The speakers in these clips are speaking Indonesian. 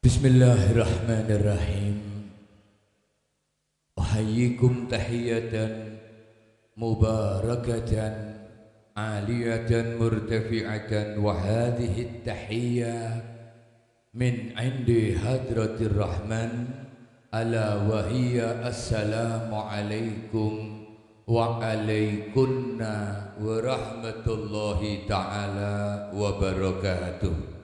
Bismillahirrahmanirrahim. Uhayyikum tahiyatan mubarakatan aliyatan murtafi'atan wa hadhihi tahiyya min indi hadratir rahman ala wa hiya assalamu alaikum wa alaikunna wa rahmatullahi ta'ala wa barakatuh.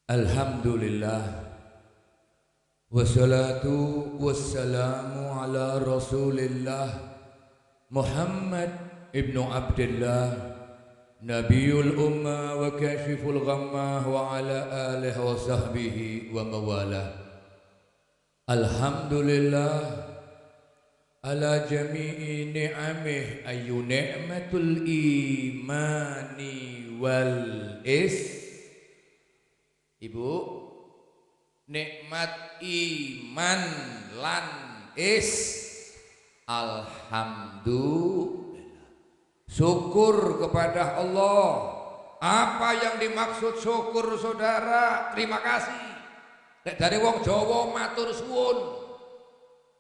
Alhamdulillah wassalatu wassalamu ala rasulillah Muhammad ibnu Abdullah Nabiul Ummah wa kashiful ghammah wa ala alihi wa sahbihi wa mawalah. Alhamdulillah ala jami'i ni'amih ayu ni'matul imani wal Ibu, nikmat iman lan alhamdulillah. Syukur kepada Allah. Apa yang dimaksud syukur, saudara? Terima kasih. Dari wong Jawa matur suwun.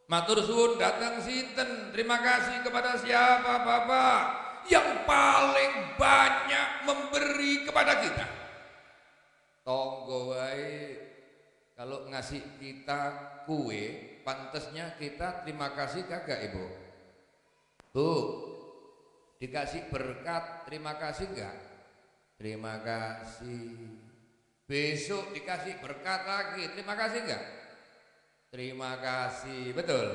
Matur suwun datang sinten. Terima kasih kepada siapa, Bapak? Yang paling banyak memberi kepada kita. Tonggo wae kalau ngasih kita kue, pantesnya kita terima kasih kagak Ibu? Tuh, dikasih berkat, terima kasih enggak? Terima kasih. Besok dikasih berkat lagi, terima kasih enggak? Terima kasih, betul.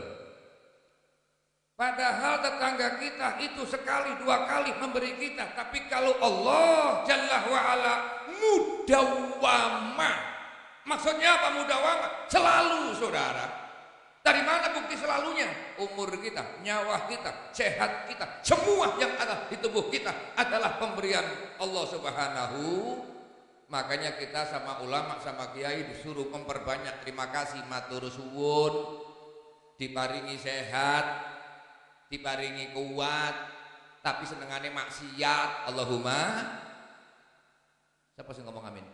Padahal tetangga kita itu sekali dua kali memberi kita, tapi kalau Allah Jalla wa'ala mudawwamah. Maksudnya apa mudawwamah? Selalu, saudara. Dari mana bukti selalunya? Umur kita, nyawa kita, sehat kita, semua yang ada di tubuh kita adalah pemberian Allah Subhanahu. Makanya kita sama ulama, sama kiai disuruh memperbanyak terima kasih, matur suwun, diparingi sehat, diparingi kuat, tapi senengane maksiat. Allahumma. Siapa sih ngomong amin?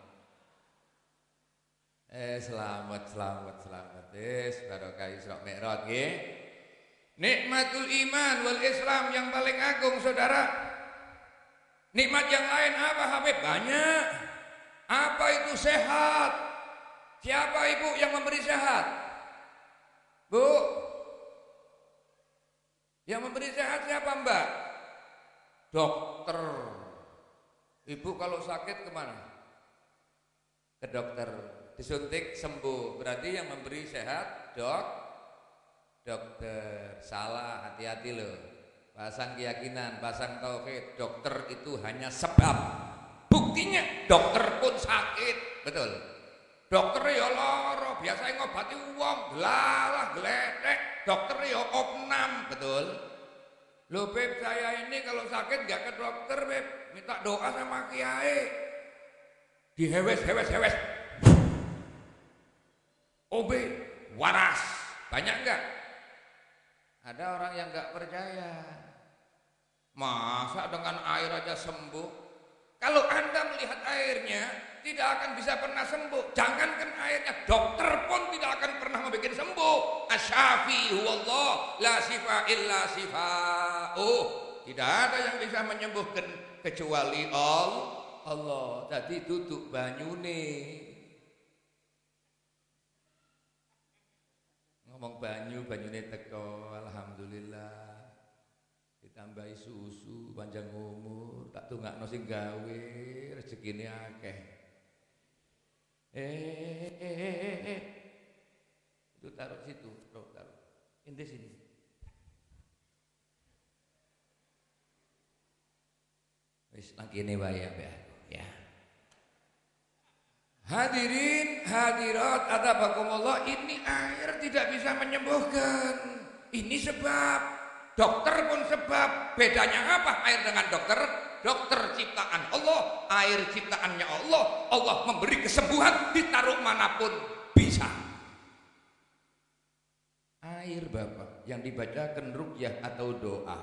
Selamat. Barokah Isra Mi'raj nggih. Nikmatul iman wal Islam yang paling agung, saudara. Nikmat yang lain apa, Habib? Banyak. Apa itu sehat? Siapa Ibu yang memberi sehat? Bu? Yang memberi sehat siapa, Mbak? Dokter. Ibu kalau sakit kemana? Ke dokter. Disuntik sembuh. Berarti yang memberi sehat dokter. Salah, hati-hati loh. Bahasan keyakinan, bahasan tauhid. Dokter itu hanya sebab. Buktinya dokter pun sakit. Betul. Dokter ya loro, biasanya ngobati uang, lalah gledek. Dokter ya opnam, betul. Loh Beb, saya ini kalau sakit gak ke dokter Beb, minta doa sama kiai. Dihewes. OB, waras. Banyak enggak? Ada orang yang gak percaya. Masa dengan air aja sembuh? Kalau Anda melihat airnya, tidak akan bisa pernah sembuh. Jangankan airnya, dokter pun tidak akan pernah membuat sembuh. Asy-Syafi huwallah, la syifa illa syifa'uh. Tidak ada yang bisa menyembuhkan kecuali Allah. Jadi tutup banyune. Ngomong banyune teko, alhamdulillah. Ditambahi susu, panjang umur, tak tungakno sing gawe, rezekine akeh. Itu taruh situ, taruh. Inti sini. Wis lagi ini wae ya. Hadirin, hadirat, adabakumullah, ini air tidak bisa menyembuhkan. Ini sebab. Dokter pun sebab. Bedanya apa air dengan dokter? Dokter ciptaan Allah, air ciptaannya Allah. Allah memberi kesembuhan ditaruh manapun bisa. Air Bapak yang dibacakan ruqyah atau doa.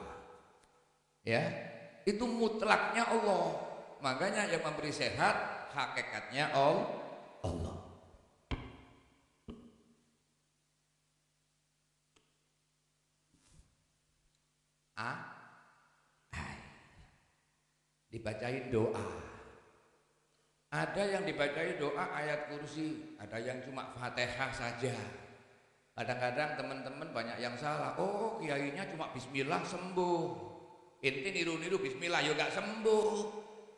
Ya, itu mutlaknya Allah. Makanya yang memberi sehat hakikatnya Allah. Dibacain doa. Ada yang dibacain doa ayat kursi, ada yang cuma Fatihah saja. Kadang-kadang teman-teman banyak yang salah. Oh, kiainya cuma bismillah sembuh. Inti niru-niru bismillah ya gak sembuh.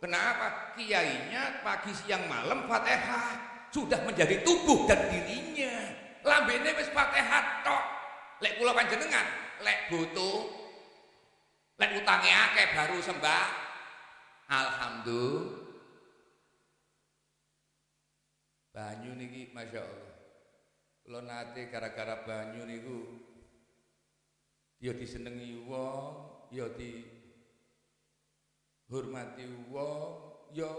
Kenapa? Kiainya pagi siang malam Fatihah sudah menjadi tubuh dan dirinya. Lambene wis Fatihah tok. Lek kula panjenengan, lek butuh, lek utange akeh baru sembah. Alhamdulillah. Banyu niki Masya Allah. Kula nate gara-gara banyu niku ya disenengi wong, ya dihormati wong, ya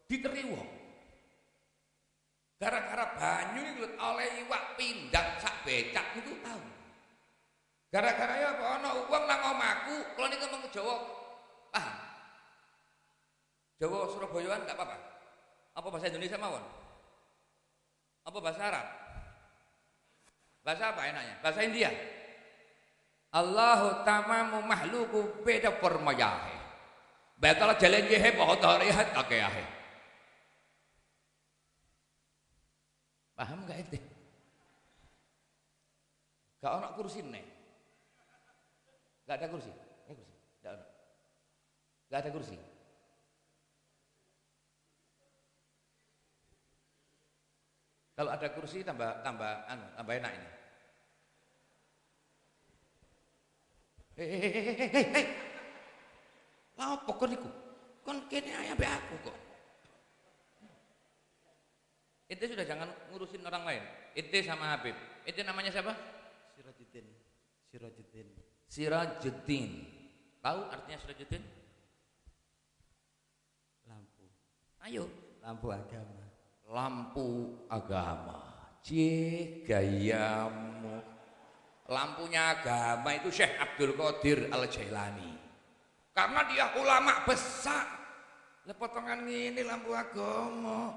diteri wong. Gara-gara banyu niku oleh iwak pindang sak becak niku tahu. Gara-gara ya apa ana wong nang omahku, kula niku ngomong Jawa. Jawa Surabayaan enggak apa-apa. Apa bahasa Indonesia mawon? Apa bahasa Arab? Bahasa apa enaknya? Bahasa India. Allahu tamamu mahluku beda permayahe. Batal jalan jehe bahwa tarihat kakeahe. Paham enggak itu? Gak ada kursi nih. Gak ada kursi. Gak ada kursi. Kalau ada kursi tambah enak ini. Hei. Lah apa kon niku? Kon kene ae ambek aku kok. Ente sudah jangan ngurusin orang lain. Ente sama Habib. Ente namanya siapa? Sirajuddin. Tahu artinya Sirajuddin? Lampu. Ayo. Lampu agama. Lampu agama. Gayamu. Lampunya agama itu Syekh Abdul Qadir Al-Jailani. Karena dia ulama besar. Lah potongan ini lampu agama.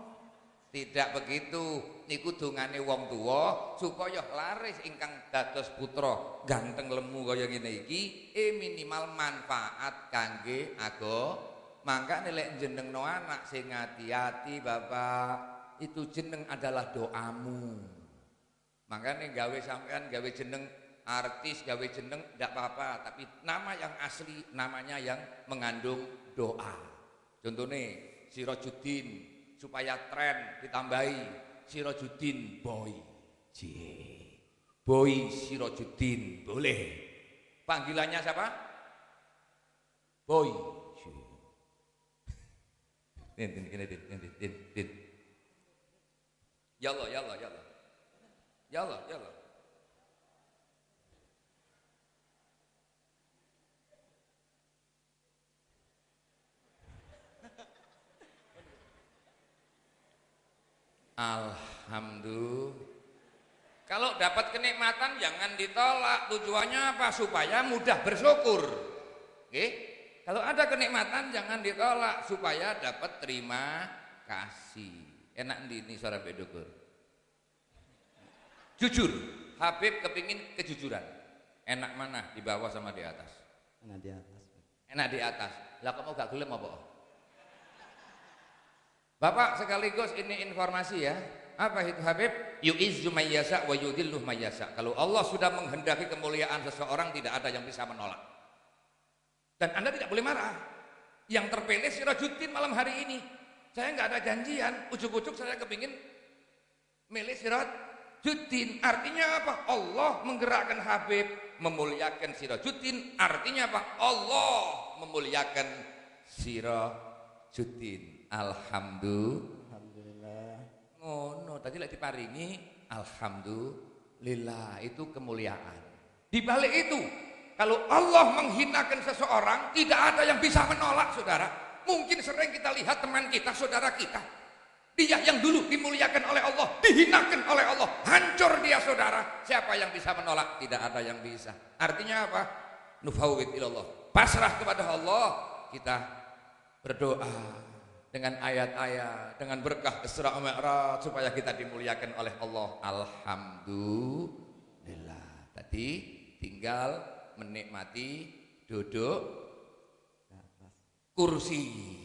Tidak begitu. Niku dongane wong tuwa supaya laris ingkang dados putra ganteng lemu kaya ngene iki minimal manfaat kangge agama. Mangkane lek jenengno anak sing hati-hati Bapak. Itu jeneng adalah doamu. Makanya gawe sampean gawe jeneng artis, gawe jeneng tidak apa-apa, tapi nama yang asli namanya yang mengandung doa. Contohnya Sirajuddin, supaya tren ditambahi Sirajuddin Boy. Boy Sirajuddin boleh. Panggilannya siapa? Boy. Din. Ya Allah. Alhamdulillah. Kalau dapat kenikmatan jangan ditolak. Tujuannya apa? Supaya mudah bersyukur. Oke? Kalau ada kenikmatan jangan ditolak supaya dapat terima kasih. Enak ini suara bedokur. Jujur, Habib kepingin kejujuran. Enak mana? Di bawah sama di atas? Enak di atas. Enak di atas. Lah kamu gak gelem apa? Bapak sekaligus ini informasi ya. Apa itu Habib? Yu'izzu mayyasa wa yudhillu mayyasa. Kalau Allah sudah menghendaki kemuliaan seseorang tidak ada yang bisa menolak. Dan Anda tidak boleh marah. Yang terpilih Sirajuddin malam hari ini. Saya nggak ada janjian, ujuk-ujuk saya kepingin milih Sirajuddin. Artinya apa? Allah menggerakkan Habib memuliakan Sirajuddin. Artinya apa? Allah memuliakan Sirajuddin. Alhamdulillah. No, tadi lagi diparingi alhamdulillah, itu kemuliaan. Di balik itu, kalau Allah menghinakan seseorang, tidak ada yang bisa menolak, saudara. Mungkin sering kita lihat teman kita, saudara kita Dia yang dulu dimuliakan oleh Allah, dihinakan oleh Allah, hancur dia saudara. Siapa yang bisa menolak? Tidak ada yang bisa. Artinya apa? Nufawwid ilallah. Pasrah kepada Allah, kita berdoa dengan ayat-ayat, dengan berkah Isra Mi'raj supaya kita dimuliakan oleh Allah. Alhamdulillah. Tadi tinggal menikmati duduk kursi.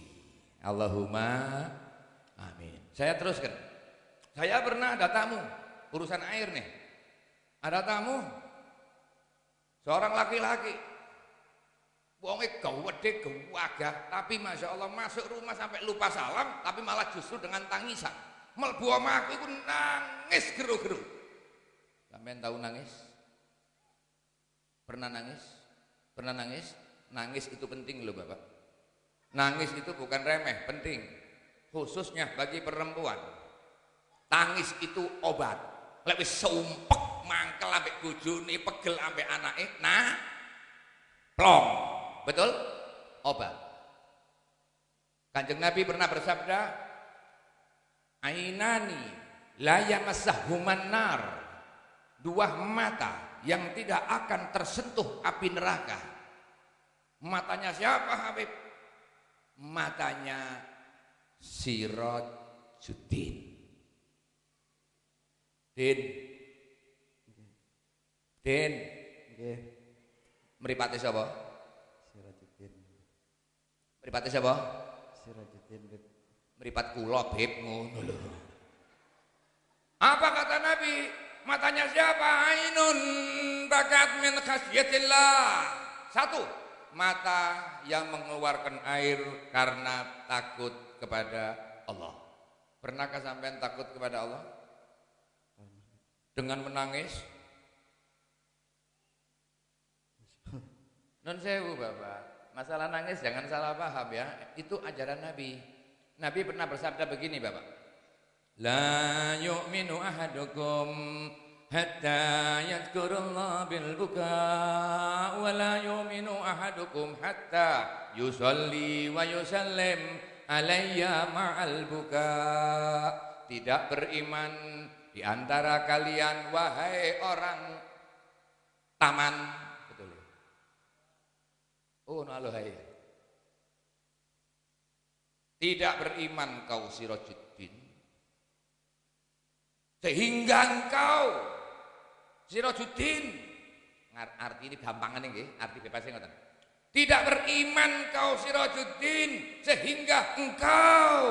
Allahumma amin. Saya teruskan. Saya pernah ada tamu, urusan air nih. Ada tamu, seorang laki-laki. Wonge gawedhe gawagah, tapi Masya Allah masuk rumah sampai lupa salam, tapi malah justru dengan tangisan. Mlebu omahku iku nangis geru-geru. Sampeyan tahu nangis? Pernah nangis? Pernah nangis? Nangis itu penting loh Bapak. Nangis itu bukan remeh, penting. Khususnya bagi perempuan. Tangis itu obat. Lek wis sumpek mangkel ambek bojone, pegel ambek anake, nah plong. Betul? Obat. Kanjeng Nabi pernah bersabda, ainani la yamassahuman nar. Dua mata yang tidak akan tersentuh api neraka. Matanya siapa Habib? Matanya Sirajuddin. Din. Nggih. Mripate sapa? Sirajuddin. Mripate sapa? Sirajuddin. Mripat kula Bib ngono lho. Apa kata Nabi? Matanya siapa? Ainun bakat min khasyatillah. Satu, mata yang mengeluarkan air karena takut kepada Allah. Pernahkah sampean takut kepada Allah? Dengan menangis? Non sewu Bapak, masalah nangis jangan salah paham ya. Itu ajaran Nabi. Nabi pernah bersabda begini Bapak. La yu'minu ahadukum hatta yadhkurullah bil buka wa la yu'minu ahadukum hatta yusalli wa yusallim alayya ma'al buka. Tidak beriman di antara kalian wahai orang taman. Betul. Oh nalohai. Tidak beriman kau Sirajuddin sehingga engkau Sirajuddin, arti ini gampangan nggih, arti bebasnya ngoten. Tidak beriman kau Sirajuddin sehingga engkau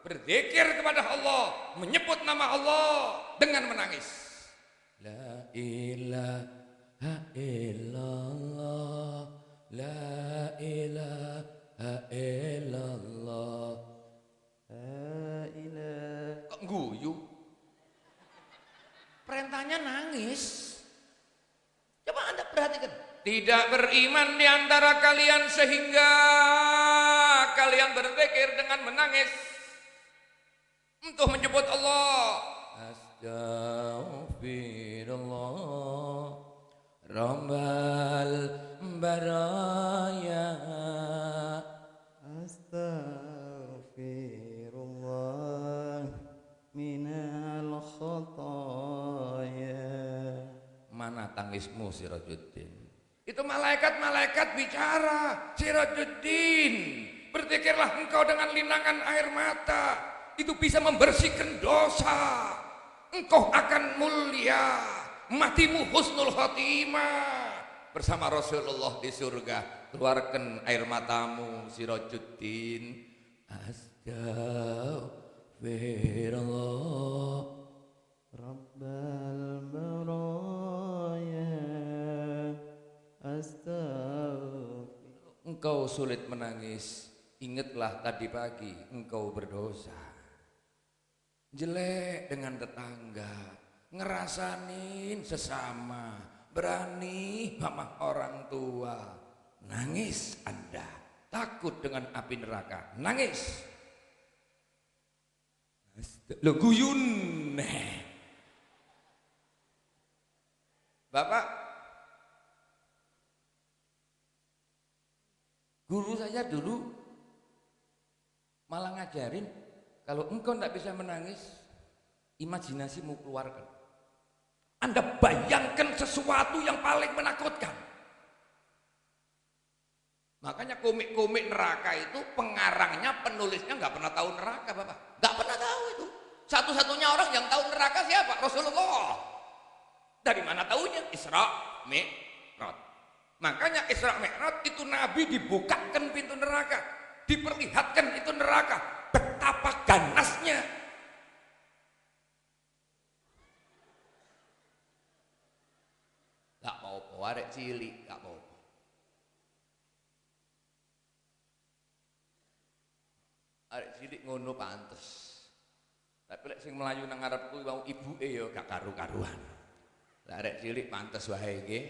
berzikir kepada Allah, menyebut nama Allah dengan menangis. La ilaha illallah, la ilaha illallah. La ilaha. Kok guyu? Perintahnya nangis. Coba Anda perhatikan. Tidak beriman di antara kalian sehingga kalian berzikir dengan menangis untuk menyebut Allah. Astaghfirullah Rabbal baraya. Astaghfirullah minal khataya. Mana tangismu Sirajuddin? Itu malaikat-malaikat bicara. Sirajuddin, berzikirlah engkau dengan linangan air mata. Itu bisa membersihkan dosa. Engkau akan mulia, matimu husnul khotimah bersama Rasulullah di surga. Keluarkan air matamu Sirajuddin. Astaghfirullah Rabbal baraya. Astaghfirullah. Engkau sulit menangis, ingatlah tadi pagi engkau berdosa. Jelek dengan tetangga, ngerasanin sesama, berani sama orang tua. Nangis Anda, takut dengan api neraka, nangis. Lo guyun. Bapak, guru saya dulu malah ngajarin Kalau engkau tidak bisa menangis, imajinasimu keluarkan. Anda bayangkan sesuatu yang paling menakutkan. Makanya komik-komik neraka itu pengarangnya, penulisnya nggak pernah tahu neraka, Bapak. Nggak pernah tahu itu. Satu-satunya orang yang tahu neraka siapa? Rasulullah. Dari mana tahunya? Isra Mi'raj. Makanya Isra Mi'raj itu Nabi dibukakan pintu neraka, diperlihatkan itu neraka, betapa ganasnya. Gak mau arek cilik, gak mau. Arek cilik ngono pantes. Tapi lek sing melayu nang ngarepku wau ibuke ya gak karu-karuan. Lah arek cilik pantes wae nggih.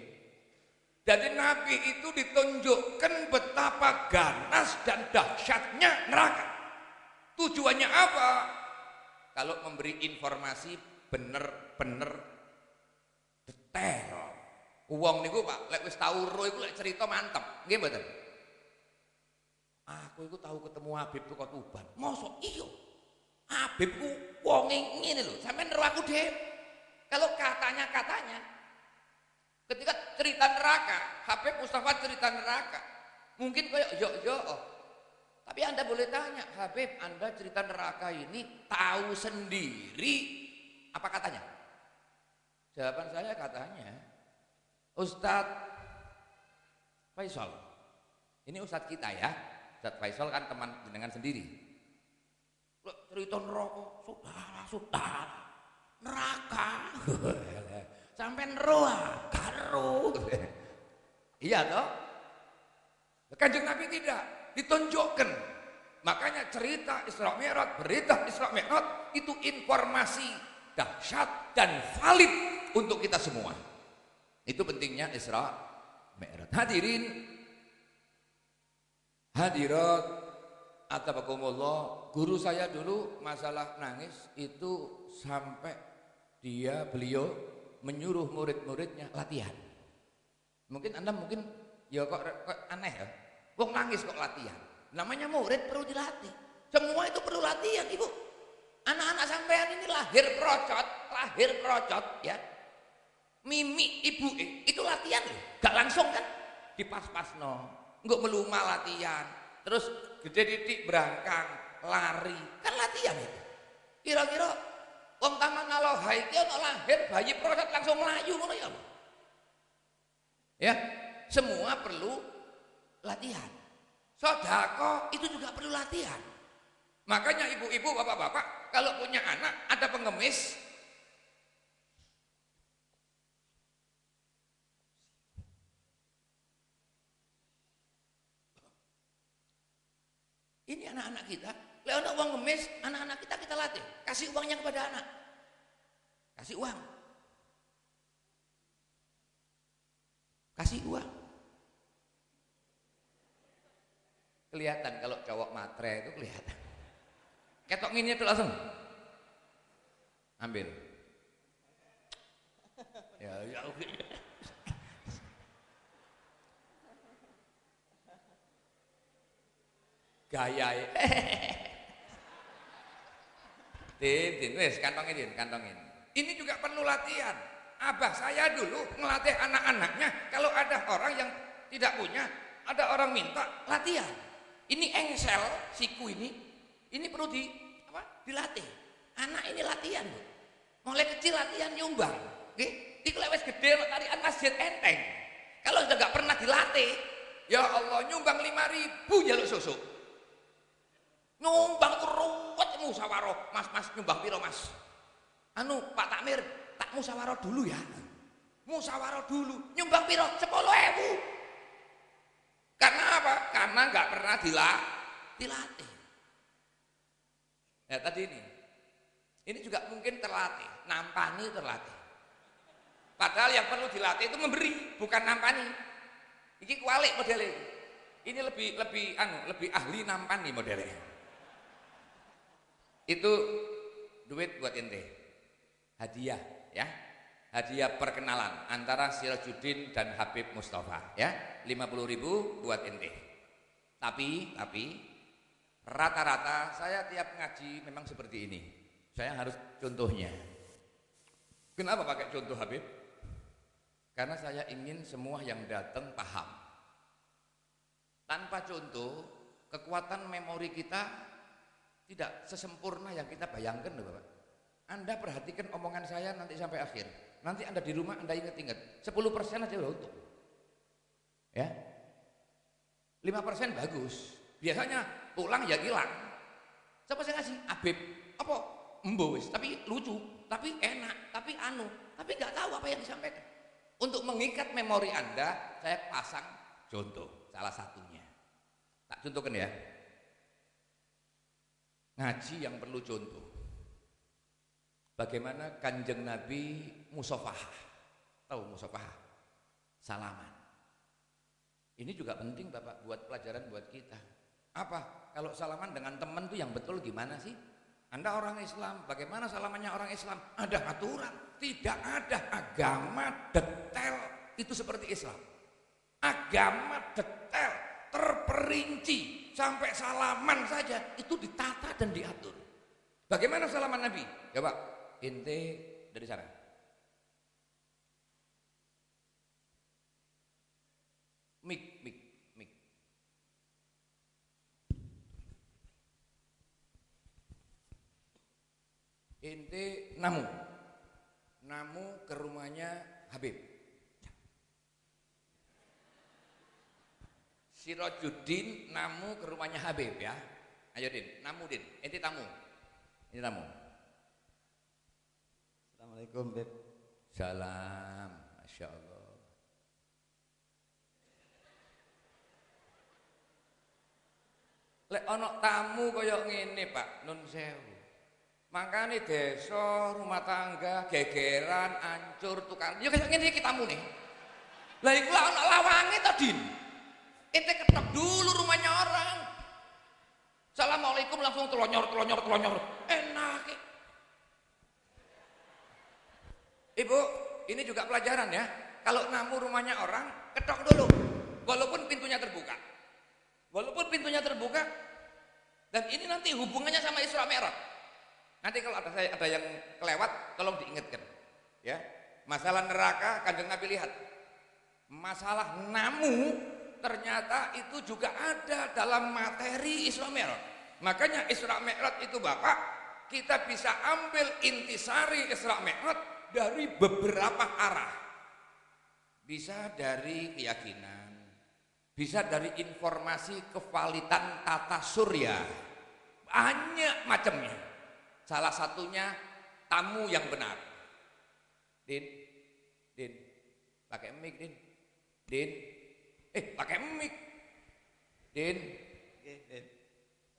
Jadi Nabi itu ditunjukkan betapa ganas dan dahsyatnya neraka. Tujuannya apa? Kalau memberi informasi bener-bener detail. Wong niku Pak, lek wis tau ro iku lek cerita mantep. Nggih mboten? Aku iku tahu ketemu Habib teko Tuban. Mosok iya. Habib ku wonge ngene lho, sampean ro aku dhewe. Kalau katanya ketika cerita neraka, Habib Mustafa cerita neraka, mungkin kayak yo. Tapi Anda boleh tanya, Habib, Anda cerita neraka ini tahu sendiri apa katanya? Jawaban saya katanya, Ustadz Faisal. Ini Ustadz kita ya. Ustadz Faisal kan teman dengan sendiri. Cerita neraka, saudara, neraka. Sampai roa, karo. Iya toh? Kanjeng Nabi tidak ditunjukkan. Makanya cerita Isra Mi'raj, berita Isra Mi'raj itu informasi dahsyat dan valid untuk kita semua. Itu pentingnya Isra Mi'raj. Hadirat atabakumullah, guru saya dulu masalah nangis itu sampai beliau menyuruh murid-muridnya latihan. Mungkin Anda ya kok aneh ya. Wong nangis kok latihan. Namanya murid perlu dilatih. Semua itu perlu latihan, Ibu. Anak-anak sampean ini lahir perocot ya. Mimi ibu itu latihan loh. Gak langsung kan dipas-pasno. Enggak meluma latihan. Terus gede titik berangkang, lari. Kan latihan itu. Kira-kira wong taman ngaloha iki ana lahir bayi proses langsung melayu ngono ya. Ya, semua perlu latihan. Sedekah itu juga perlu latihan. Makanya ibu-ibu, bapak-bapak, kalau punya anak ada pengemis, ini anak-anak kita, lewat uang ngemis, anak-anak kita latih, kasih uangnya kepada anak, kasih uang, kelihatan kalau cowok matre itu kelihatan, ketok ini itu langsung ambil, ya. Gaya wes kantongin. Ini juga perlu latihan. Abah saya dulu ngelatih anak-anaknya, kalau ada orang yang tidak punya, ada orang minta latihan. Ini engsel siku ini perlu dilatih. Anak ini latihan, Bu. Mulai kecil latihan nyumbang. Nggih, iki lek wis gede tarian masjid enteng. Kalau sudah enggak pernah dilatih, ya Allah nyumbang 5.000 jaluk susu. Nyumbang tuh ruwet musyawarah, mas nyumbang piro mas? Pak Takmir, tak musyawarah dulu ya. Musyawarah dulu, nyumbang piro? 10.000. Karena apa? Karena nggak pernah dilatih. Ya tadi ini juga mungkin terlatih, nampani terlatih. Padahal yang perlu dilatih itu memberi, bukan nampani. Ini kualik modelnya. Ini lebih ahli nampani modelnya. Itu duit buat ente, hadiah ya, hadiah perkenalan antara Sirajuddin dan Habib Mustafa ya, 50.000 buat ente. Tapi Rata-rata saya tiap ngaji memang seperti ini. Saya harus contohnya. Kenapa pakai contoh Habib? Karena saya ingin semua yang datang paham. Tanpa contoh, kekuatan memori kita tidak sesempurna yang kita bayangkan loh Bapak. Anda perhatikan omongan saya nanti sampai akhir. Nanti Anda di rumah Anda ingat-ingat. 10% aja udah untung. Ya. 5% bagus. Biasanya pulang ya hilang. Siapa saya ngasih? Habib. Apa? Mbowis. Tapi lucu, tapi enak, tapi tapi nggak tahu apa yang disampaikan. Untuk mengikat memori Anda, saya pasang contoh salah satunya. Tak contohkan ya. Ngaji yang perlu contoh. Bagaimana Kanjeng Nabi musafahah. Tahu musafahah? Salaman. Ini juga penting Bapak buat pelajaran buat kita. Apa? Kalau salaman dengan teman tuh yang betul gimana sih? Anda orang Islam, bagaimana salamannya orang Islam? Ada aturan, tidak ada agama detail itu seperti Islam. Agama detail, terperinci, sampai salaman saja itu ditata dan diatur. Bagaimana salaman Nabi? Ya Pak, ente dari sana. Mik. Ente namu ke rumahnya Habib. Sirajuddin namu ke rumahnya Habib ya. Ayo Din, namu Din, ente tamu. Ini tamu. Assalamualaikum Beb. Salam, Masya Allah. Lek ono tamu koyok ngene Pak, nun sewu. Makanya desa, rumah tangga, gegeran, ancur, tukang. Ya kayak ngene iki tamune. Lah iku ana lawange to, Din. Ente ketok dulu rumahnya orang. Assalamualaikum langsung telonyor. Enak. Ibu, ini juga pelajaran ya. Kalau namu rumahnya orang, ketok dulu. Walaupun pintunya terbuka. Dan ini nanti hubungannya sama Isra Mi'raj. Nanti kalau ada yang kelewat, tolong diingatkan. Ya, masalah neraka, Kanjeng Nabi lihat. Masalah namu ternyata itu juga ada dalam materi Isra Mi'raj. Makanya Isra Mi'raj itu Bapak, kita bisa ambil intisari Isra Mi'raj dari beberapa arah. Bisa dari keyakinan, bisa dari informasi kevalitan tata surya. Banyak macamnya. Salah satunya tamu yang benar. Din, pakai mic Din. Pakai mic. Din.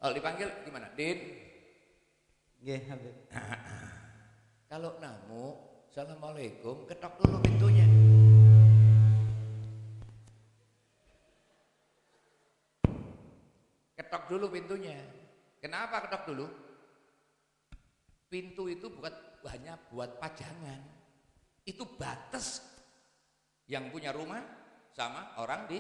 Oh, dipanggil gimana? Din. Nggih, Habib. Kalau namu, Assalamualaikum, ketok dulu pintunya. Ketok dulu pintunya. Kenapa ketok dulu? Pintu itu bukan hanya buat pajangan. Itu batas yang punya rumah sama orang di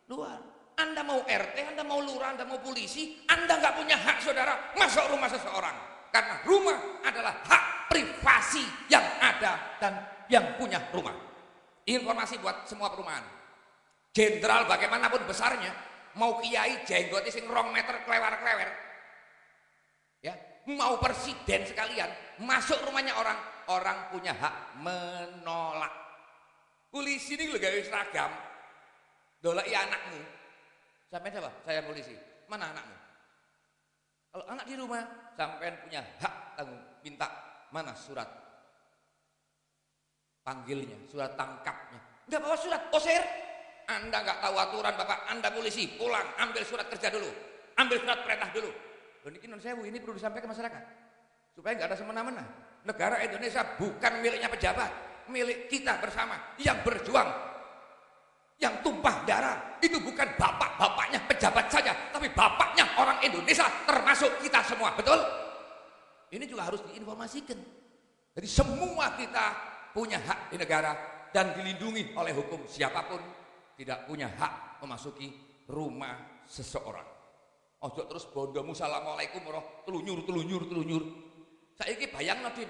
luar. Anda mau RT, Anda mau lurah, Anda mau polisi, Anda nggak punya hak saudara masuk rumah seseorang. Karena rumah adalah hak privasi yang ada dan yang punya rumah. Informasi buat semua perumahan. Jenderal bagaimanapun besarnya, mau kiai jenggotnya sing 2 meter klewer-klewer. Ya, mau presiden sekalian masuk rumahnya orang punya hak menolak. Polisi ini gawe seragam dolai anakmu. Sampai siapa? Saya polisi. Mana anakmu? Kalau anak di rumah, sampean punya hak minta mana surat panggilnya, surat tangkapnya. Enggak bawa surat, osir. Anda enggak tahu aturan Bapak, Anda polisi, pulang ambil surat kerja dulu, ambil surat perintah dulu. Ini perlu disampaikan ke masyarakat supaya nggak ada semena-mena. Negara Indonesia bukan miliknya pejabat, milik kita bersama yang berjuang, yang tumpah darah. Itu bukan bapak-bapaknya pejabat saja, tapi bapaknya orang Indonesia, termasuk kita semua. Betul? Ini juga harus diinformasikan. Jadi semua kita punya hak di negara dan dilindungi oleh hukum. Siapapun tidak punya hak memasuki rumah seseorang. Ojo terus bondomu assalamualaikum roh telunyur. Saiki bayangno Din.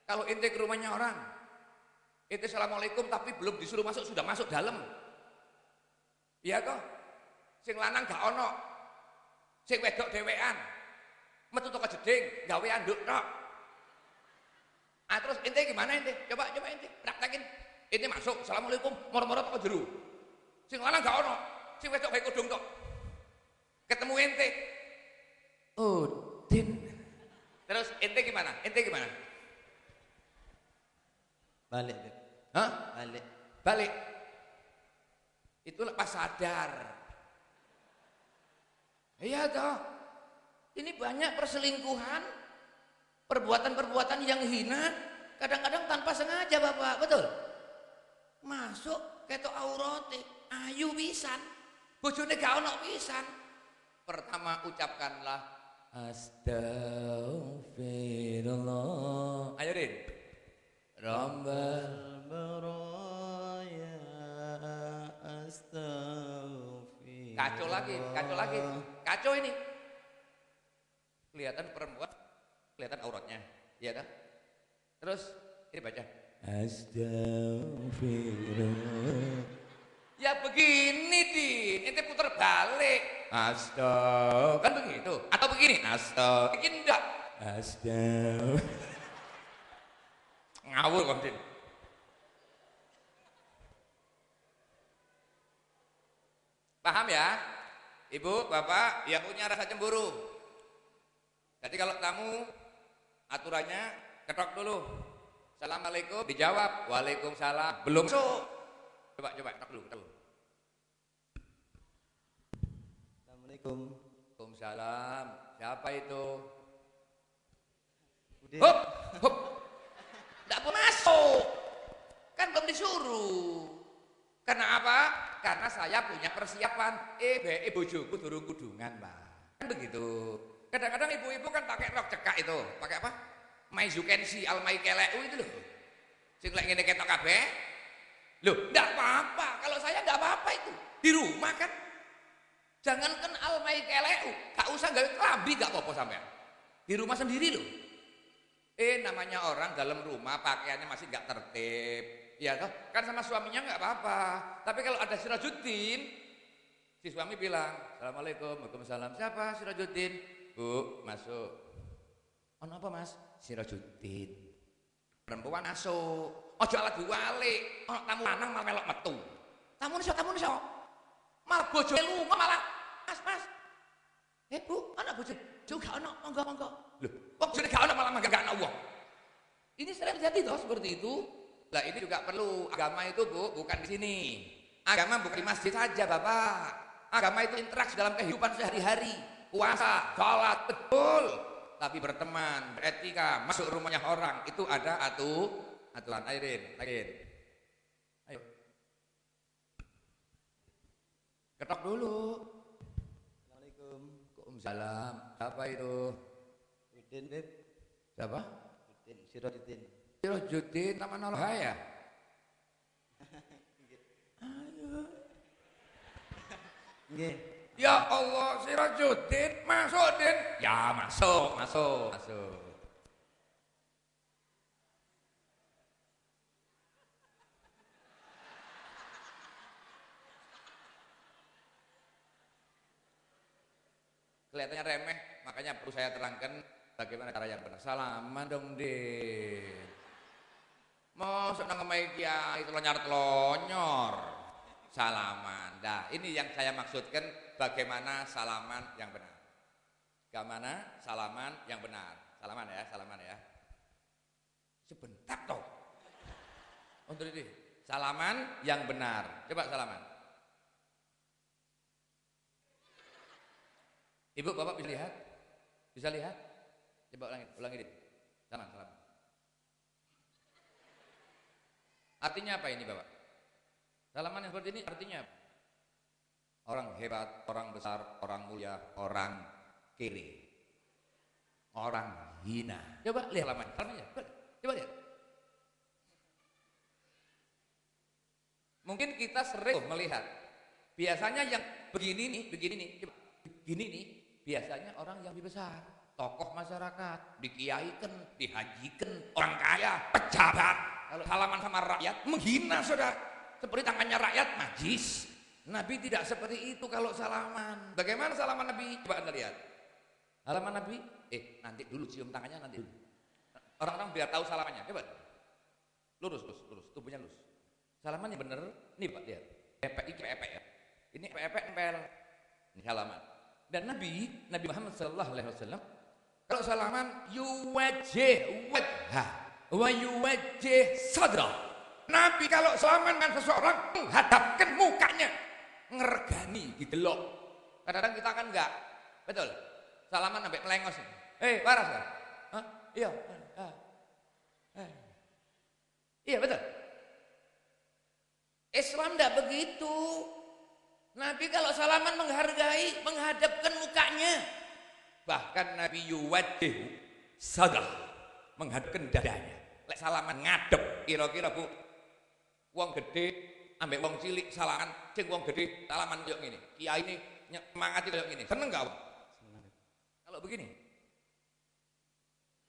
Kalau ente ke rumahnya orang, ente assalamualaikum tapi belum disuruh masuk sudah masuk dalam. Iya toh? Sing lanang gak ono. Sing wedok dhewean. Metu toko jeding, gawe anduk tok. Ah terus ente gimana ente? Coba ente praktekin. Ente masuk, assalamualaikum, moro-moro toko jero. Sing lanang gak ono, sing wedok gawe kodong tok. Ketemu ente. Oh, Din. Terus ente gimana? Balik, Beb. Hah? Balik. Itu lepas sadar. Iya toh. Ini banyak perselingkuhan, perbuatan-perbuatan yang hina, kadang-kadang tanpa sengaja, Bapak, betul? Masuk ketok aurate, ayu pisan. Bojone gak ono pisan. Pertama ucapkanlah astagfirullah. Ayo Din. Rabbal Baraya astagfirullah. Kacau lagi. Kacau ini. Kelihatan perempuan, kelihatan auratnya. Iya kan? Terus ini baca astagfirullah. Ya begini Din, ente putar balik. Astag, kan begitu. Atau begini, astag. Begini enggak? Astag. Ngawur kok Din. Paham ya? Ibu, bapak yang punya rasa cemburu. Jadi kalau tamu aturannya ketok dulu. Assalamualaikum, dijawab. Waalaikumsalam. Belum masuk. Coba ketok dulu. Assalamualaikum. Waalaikumsalam. Siapa itu? Udin. Hop. Enggak boleh masuk. Kan belum disuruh. Karena apa? Karena saya punya persiapan. Bojoku durung kudungan, Pak. Kan begitu. Kadang-kadang ibu-ibu kan pakai rok cekak itu. Pakai apa? Maizukensi almai keleu itu loh. Sing lek ngene ketok kabeh. Loh, enggak apa-apa. Kalau saya enggak apa-apa itu. Di rumah kan. Jangankan almai keleu, gak usah gawe kelambi gak apa-apa sampean. Di rumah sendiri loh. Namanya orang dalam rumah pakaiannya masih gak tertib. Ya toh, kan sama suaminya nggak apa-apa. Tapi kalau ada Sirajuddin, si suami bilang, Assalamualaikum, Waalaikumsalam. Siapa Sirajuddin? Bu, masuk. Ono apa Mas? Sirajuddin. Perempuan masuk. Ojo alat diwalik. Ono tamu lanang malah melok metu. Tamu niso. Malah bojo lunga malah. Mas. Bu, anak bojo juga ono, monggo. Loh, bojone gak ono malah gak ono wong. Ini sering terjadi toh seperti itu. Lah ini juga perlu agama itu Bu, bukan di sini. Agama bukan di masjid saja Bapak. Agama itu interaksi dalam kehidupan sehari-hari. Puasa, sholat, betul. Tapi berteman, beretika, masuk rumahnya orang itu ada aturan. Airin. Ayo. Ketok dulu. Assalamualaikum. Waalaikumsalam. Siapa itu? Udin, Beb. Siapa? Udin, Sirajuddin. Sirajuddin nama noloh ya. Nggih. Ya Allah, Sirajuddin, masuk Din. Ya masuk. Kelihatannya remeh, makanya perlu saya terangkan bagaimana cara yang benar. Salaman dong Din. Mosok nang omahe kiai telonyor. Salaman. Nah, ini yang saya maksudkan bagaimana salaman yang benar. Bagaimana salaman yang benar. Salaman ya. Sebentar toh. Untuk ini, salaman yang benar. Coba salaman. Ibu, Bapak bisa lihat? Bisa lihat? Coba ulangi. Salaman. Artinya apa ini Bapak? Salaman yang seperti ini artinya apa? Orang hebat, orang besar, orang mulia, orang kere, orang hina. Coba lihat salamannya. Coba lihat. Mungkin kita sering melihat. Biasanya yang begini nih, coba begini nih, biasanya orang yang lebih besar, tokoh masyarakat, dikiaikan, dihajikan, orang kaya, pejabat. Kalau salaman sama rakyat menghina saudara, seperti tangannya rakyat najis. Nabi tidak seperti itu kalau salaman. Bagaimana salaman Nabi? Coba Anda lihat. Salaman Nabi, nanti dulu cium tangannya nanti dulu. Orang-orang biar tahu salamannya. Coba. Lurus, tubuhnya lurus. Salaman yang bener, nih Pak lihat. Epek ya. Ini epek nempel. Ini salaman. Dan Nabi Muhammad sallallahu alaihi wasallam kalau salaman yuwajjih wajha wa yuwajjih sadra. Nabi kalau salaman dengan seseorang menghadapkan mukanya, ngergani, didelok. Kadang-kadang kita kan enggak. Betul. Salaman sampai melengos. Waras kan? Hah? Iya. Iya betul. Islam tidak begitu. Nabi kalau salaman menghargai, menghadapkan mukanya. Bahkan Nabi yuwadih sadah, menghadapkan dadanya. Lek salaman ngadep, kira-kira Bu, wong gede ambek wong cilik salaman, cing wong gede salaman koyo ngene. Kiai ini semangati koyo ngene. Seneng enggak, Bu? Seneng. Kalau begini.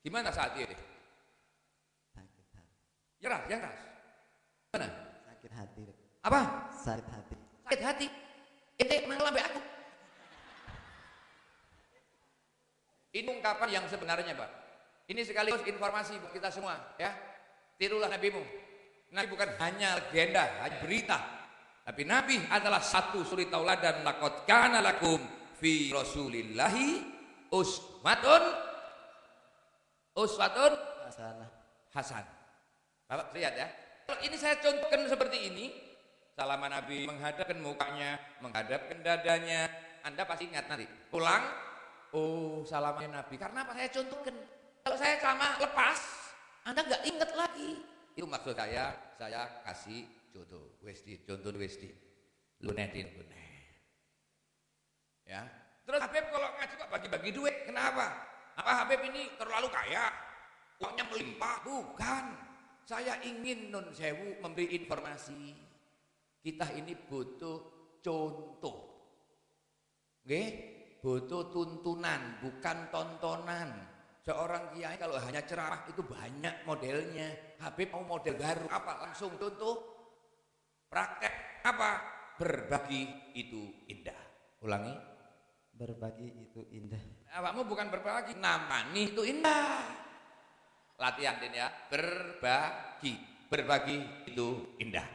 Gimana saat ini? Sakit hati. Ya ras. Mana? Sakit hati. Apa? Sakit hati. Sakit hati. Ente malah ambek aku. Ini ungkapan yang sebenarnya, Pak. Ini sekaligus informasi buat kita semua, ya. Tirulah nabimu. Nabi bukan hanya legenda, hanya berita. Tapi Nabi adalah satu suri tauladan. Laqad kana lakum fi Rasulillahi uswatun hasan. Bapak lihat ya. Kalau ini saya contohkan seperti ini, salaman Nabi menghadapkan mukanya, menghadapkan dadanya. Anda pasti ingat nanti. Pulang, salaman Nabi. Karena apa saya contohkan? Kalau saya sama lepas, Anda nggak ingat lagi. Itu maksud saya kasih contoh. Contoh Westi. Lunetin. Ya. Terus Habib kalau ngaji kok bagi-bagi duit, kenapa? Apa Habib ini terlalu kaya? Uangnya melimpah? Bukan. Saya ingin nun sewu memberi informasi. Kita ini butuh contoh. Nggih? Butuh tuntunan, bukan tontonan. Seorang kiai kalau hanya ceramah itu banyak modelnya. Habib mau model baru apa? Langsung contoh. Praktek apa? Berbagi itu indah. Ulangi. Berbagi itu indah. Awakmu bukan berbagi, namani itu indah. Latihan Din ya. Berbagi itu indah.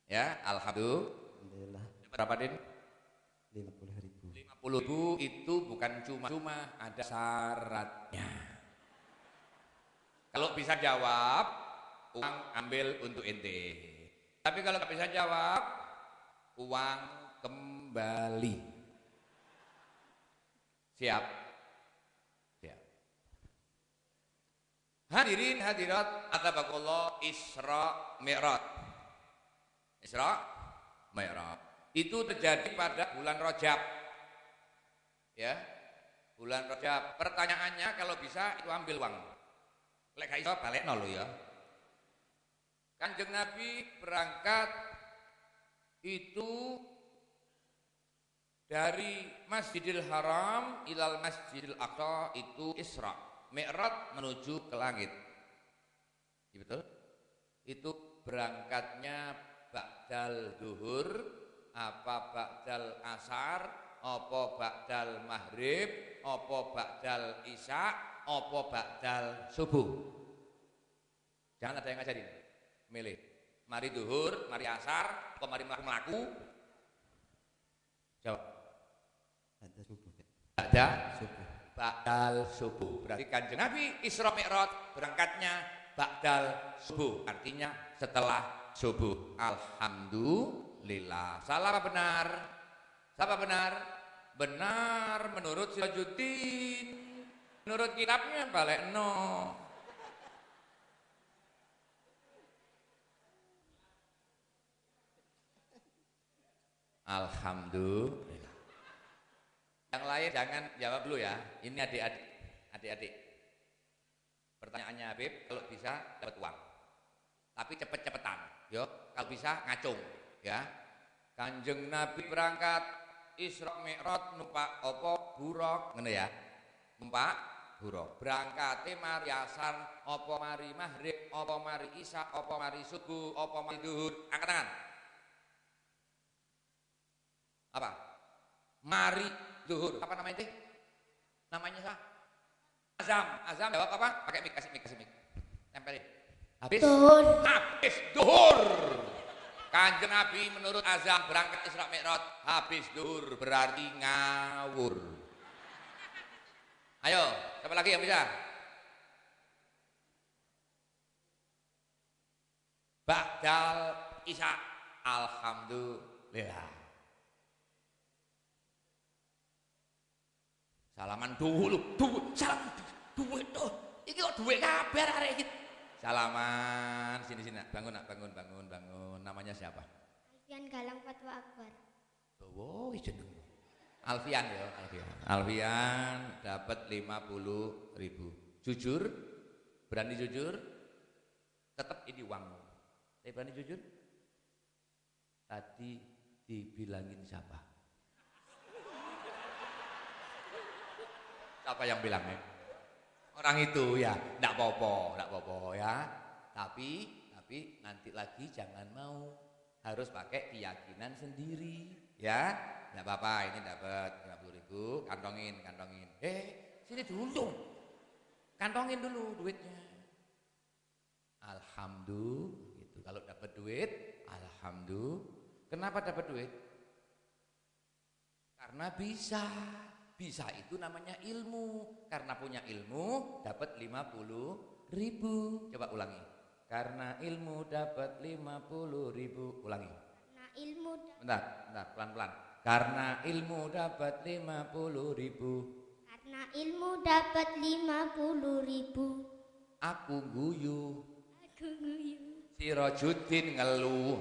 Ya, alhamdulillah. Berapa Din? 50.000. 50.000 itu bukan cuma-cuma, ada syaratnya. Kalau bisa jawab, uang ambil untuk ente. Tapi kalau nggak bisa jawab, uang kembali. Siap? Siap. Hadirin hadirat, atabakullah Isra Mi'raj. Isra Mi'raj. Itu terjadi pada bulan Rajab. Ya. Bulan Rajab. Pertanyaannya kalau bisa itu ambil uang. Lek gak iso balekno lho ya. Kanjeng Nabi berangkat itu dari Masjidil Haram ilal Masjidil Aqsa itu Isra. Mi'raj menuju ke langit. Ya, betul? Itu berangkatnya ba'dal zuhur, apa ba'dal asar, apa ba'dal maghrib, apa ba'dal isya, apa ba'dal subuh. Jangan ada yang ngajarin. Milih. Mari zuhur, mari asar, apa mari melaku-melaku. Jawab. Ada subuh. Ada Subuh. ba'dal subuh. Berarti Kanjeng Nabi Isra Mi'raj berangkatnya ba'dal subuh. Artinya setelah subuh. Alhamdulillah. Salah apa benar? Siapa benar? Benar menurut Sirajuddin. Menurut kitabnya balekno. Alhamdulillah. Yang lain jangan jawab dulu ya. Ini adik-adik. Pertanyaannya Habib, kalau bisa dapat uang. Tapi cepet-cepetan. Yo, kalau bisa ngacung, ya. Kanjeng Nabi berangkat Isra Mi'raj numpak apa buruk ngene ya. Numpak buruk. Berangkate mari asar apa mari maghrib apa mari isya apa mari subuh apa mari zuhur. Angkat tangan. Apa? Mari zuhur. Apa namanya itu? Namanya apa? Azam. Azam jawab apa? Pakai mik, kasih mik. Tempelin. Habis duhur. Habis duhur. Kanjeng Nabi menurut azam berangkat Isra Mi'raj habis duhur berarti ngawur. Ayo, siapa lagi yang bisa? Ba'dal isya. Alhamdulillah. Salaman dulu, salaman duit tuh. Iki kok duit kabeh arek iki. Salaman, sini bangun. Namanya siapa? Alfian Galang Fatwa Akbar. Oh, jeneng. Alfian ya, Alfian dapat 50.000. Jujur? Berani jujur? Tetap ini uangmu. Tapi berani jujur? Tadi dibilangin siapa? Siapa yang bilangnya? Orang itu ya, enggak apa-apa ya. Tapi nanti lagi jangan mau, harus pakai keyakinan sendiri ya. Enggak apa-apa, ini dapat 50.000, kantongin. Sini dulu. Kantongin dulu duitnya. Alhamdulillah gitu. Kalau dapat duit, alhamdulillah. Kenapa dapat duit? Karena bisa. Bisa itu namanya ilmu. Karena punya ilmu dapat 50.000. Coba ulangi. Karena ilmu dapat 50.000. Ulangi. Karena ilmu Bentar, pelan-pelan. Karena ilmu dapat 50.000. Karena ilmu dapat 50.000. Aku guyu. Guyu. Si Rojuddin ngeluh.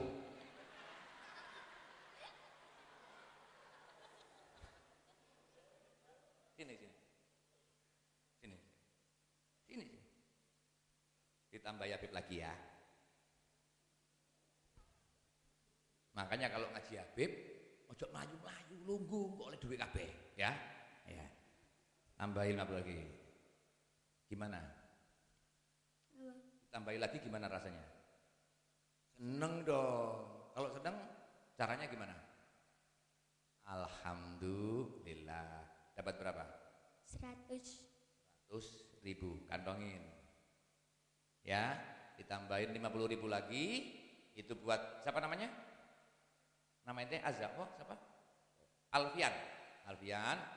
Sini. Ditambah Habib lagi ya. Makanya kalau ngaji Habib, ojo melayu-melayu lungguh kok oleh duit kabeh, ya. Ya. Tambahin 50 lagi. Gimana? Tambahin lagi gimana rasanya? Seneng dong. Kalau seneng caranya gimana? Alhamdulillah. Dapat berapa? 100.000, kantongin. Ya, ditambahin 50.000 lagi. Itu buat siapa namanya? Namanya Azab, siapa? Alfian,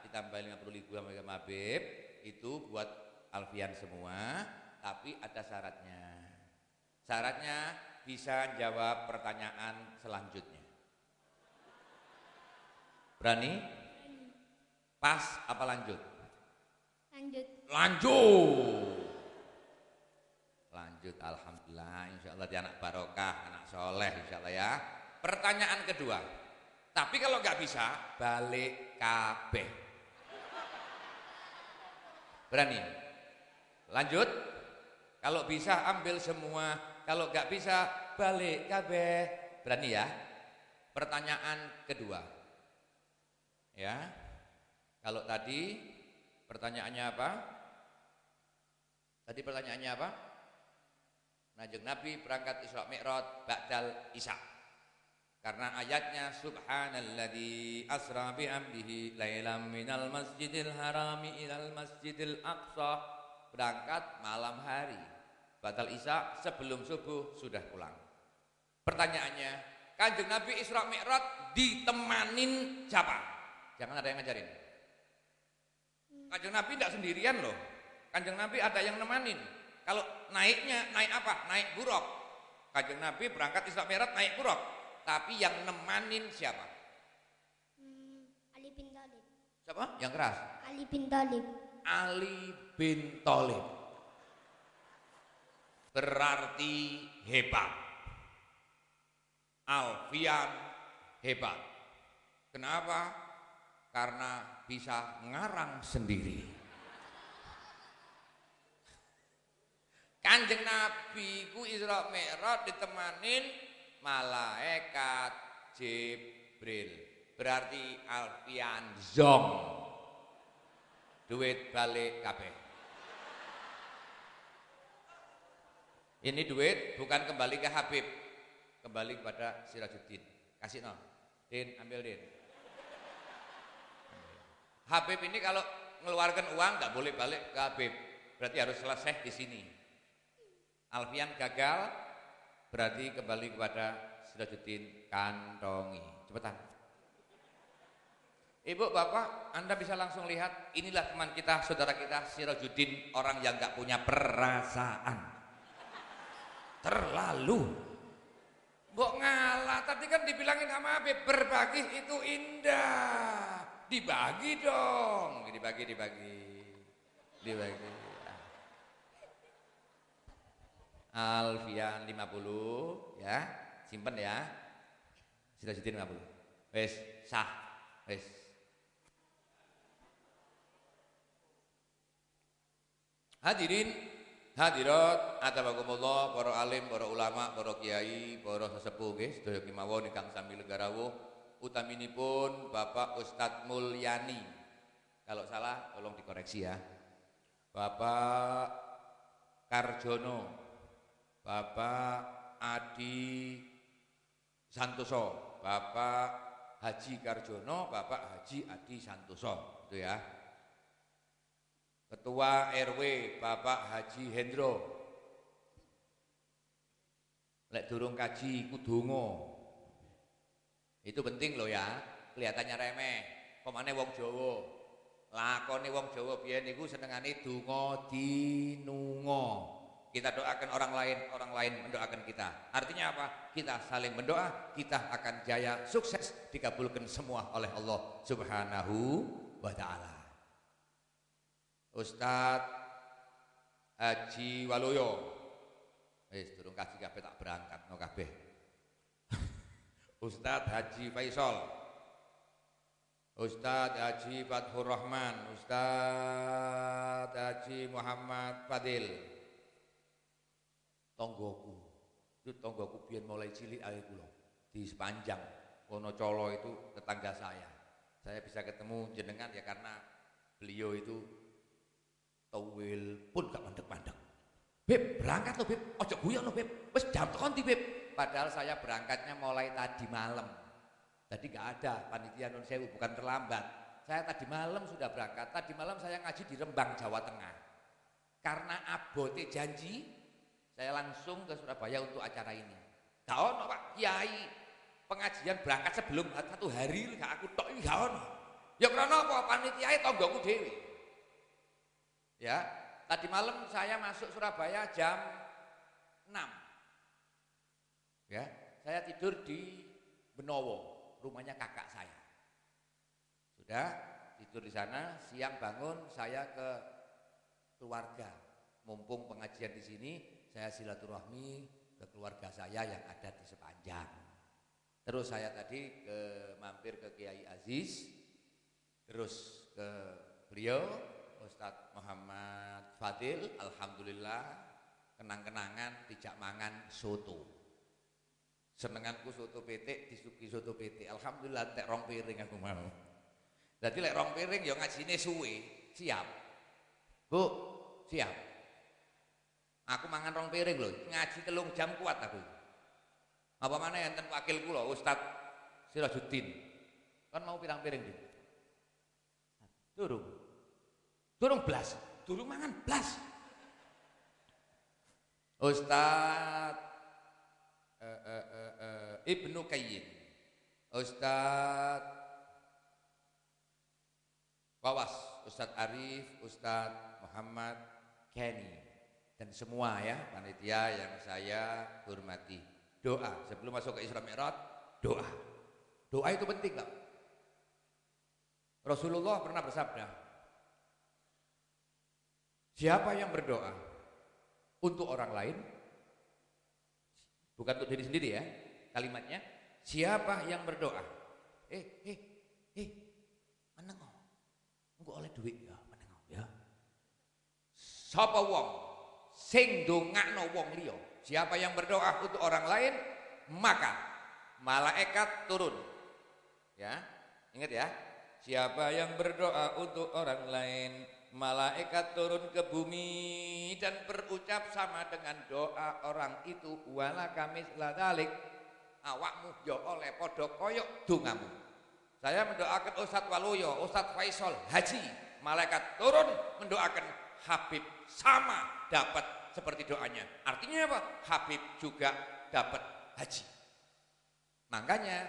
ditambahin 50.000 sama Habib. Itu buat Alfian semua, tapi ada syaratnya. Syaratnya bisa jawab pertanyaan selanjutnya. Berani? Pas apa lanjut? Lanjut, alhamdulillah, insya Allah dia anak barokah, anak soleh, insya Allah ya. Pertanyaan kedua, tapi kalau nggak bisa balik kabeh. Berani? Lanjut. Kalau bisa ambil semua, kalau nggak bisa balik kabeh. Berani ya? Pertanyaan kedua, ya. Kalau tadi pertanyaannya apa? Kanjeng Nabi berangkat Isra Mi'raj ba'dal isya. Karena ayatnya subhanalladzi asra bi 'abdihi lailam minal masjidil harami ilal masjidil aqsa. Berangkat malam hari. Ba'dal isya sebelum subuh sudah pulang. Pertanyaannya, Kanjeng Nabi Isra Mi'raj ditemanin siapa? Jangan ada yang ngajarin. Kanjeng Nabi tidak sendirian loh. Kanjeng Nabi ada yang nemanin. Kalau naiknya, naik apa? Naik buruk. Kanjeng Nabi berangkat Isra Mi'raj naik buruk. Tapi yang nemanin siapa? Ali bin Thalib. Siapa? Yang keras? Ali bin Thalib. Ali bin Thalib. Berarti hebat. Alfian hebat. Kenapa? Karena bisa ngarang sendiri. Kanjeng Nabi ku Isra Mi'raj ditemanin malaikat Jibril. berarti Alfian zong. Duit balik kabeh. Ini duit bukan kembali ke Habib, kembali kepada Sirajuddin. Kasih no, Din, ambil Din. Habib ini kalau mengeluarkan uang nggak boleh balik ke Habib, berarti harus selesai di sini. Alfian gagal, berarti kembali kepada Sirajuddin, kantongi. Cepetan. Ibu, bapak, Anda bisa langsung lihat, inilah teman kita, saudara kita, Sirajuddin, orang yang nggak punya perasaan. Terlalu. Mbok ngalah, tadi kan dibilangin sama Habib, berbagi itu indah. Dibagi dong, dibagi. Alfian 50 ya, simpen ya. Sirajuddin 50. Wes sah, wes. Hadirin, hadirat, atabakumullah, para alim, para ulama, para kiai, para sesepuh nggih, sedaya kemawon ingkang sami legarawuh, utaminipun Bapak Ustadz Mulyani. Kalau salah tolong dikoreksi ya. Bapak Karjono, Bapak Adi Santoso, Bapak Haji Karjono, Bapak Haji Adi Santoso, itu ya. Ketua RW Bapak Haji Hendro. Lek durung kaji kudungo. Itu penting loh ya. Kelihatannya remeh. Pemane wong Jawa. Lakone wong Jawa biyen niku senengane donga dinunga. Kita doakan orang lain mendoakan kita. Artinya apa? Kita saling mendoa, kita akan jaya, sukses, dikabulkan semua oleh Allah Subhanahu wa taala. Ustadz Haji Waluyo, durung kaji kabeh tak berangkat no kabeh. Ustadz Haji Faisal, Ustadz Haji Fathur Rahman, Ustadz Haji Muhammad Fadil. Tonggoku, itu tonggoku biar mulai cilik ae kula di sepanjang Wonocolo itu tetangga saya. Saya bisa ketemu jenengan ya karena beliau itu towil pun gak mandek-mandek. Beb, berangkat lo Beb, ojo guyon lo Beb, wes jam konti Beb. Padahal saya berangkatnya mulai tadi malam. Tadi gak ada panitia Nun Sewu, bukan terlambat. Saya tadi malam sudah berangkat. Tadi malam saya ngaji di Rembang, Jawa Tengah. Karena abote janji, saya langsung ke Surabaya untuk acara ini. Gak ono Pak Kiai pengajian berangkat sebelum 1 hari gak aku tok iki gak ono. Ya karena apa? Panitiae tonggoku dhewe. Ya, tadi malam saya masuk Surabaya jam 6. Ya, saya tidur di Benowo, rumahnya kakak saya. Sudah tidur di sana, siang bangun saya ke keluarga. Mumpung pengajian di sini, saya silaturahmi ke keluarga saya yang ada di sepanjang. Terus saya tadi mampir ke Kiai Aziz, terus ke beliau Ustadz Muhammad Fadil, alhamdulillah kenang-kenangan dijak mangan soto. Senenganku soto PT, disugi soto PT. Alhamdulillah entek 2 piring aku mau. Jadi lek 2 piring ya ngajine suwe, siap. Bu, siap. Aku mangan 2 piring lho, ngaji 3 jam kuat aku. Apa maneh enten wakil kula Ustadz Sirajuddin. Kan mau pirang piring iki? Durung blas, durung mangan blas. Ustadz Ibnu Qayyim, Ustadz Wawas, Ustadz Arif, Ustadz Muhammad Kenny, dan semua ya panitia yang saya hormati. Doa sebelum masuk ke Isra Mi'raj, doa. Doa itu penting loh. Rasulullah pernah bersabda, siapa yang berdoa untuk orang lain, bukan untuk diri sendiri ya, kalimatnya, siapa yang berdoa, menengo, engko oleh duit ya, menengo ya. Sapa wong sing ndongakno wong liya, siapa yang berdoa untuk orang lain, maka malaikat turun, ya, Ingat ya. Siapa yang berdoa untuk orang lain, malaikat turun ke bumi dan berucap sama dengan doa orang itu. Wala kamis ladalik, awakmu yo oleh podo koyok dungamu. Saya mendoakan Ustadz Waluyo, Ustadz Faisal Haji, malaikat turun mendoakan Habib sama dapat seperti doanya. Artinya apa? Habib juga dapat haji. Makanya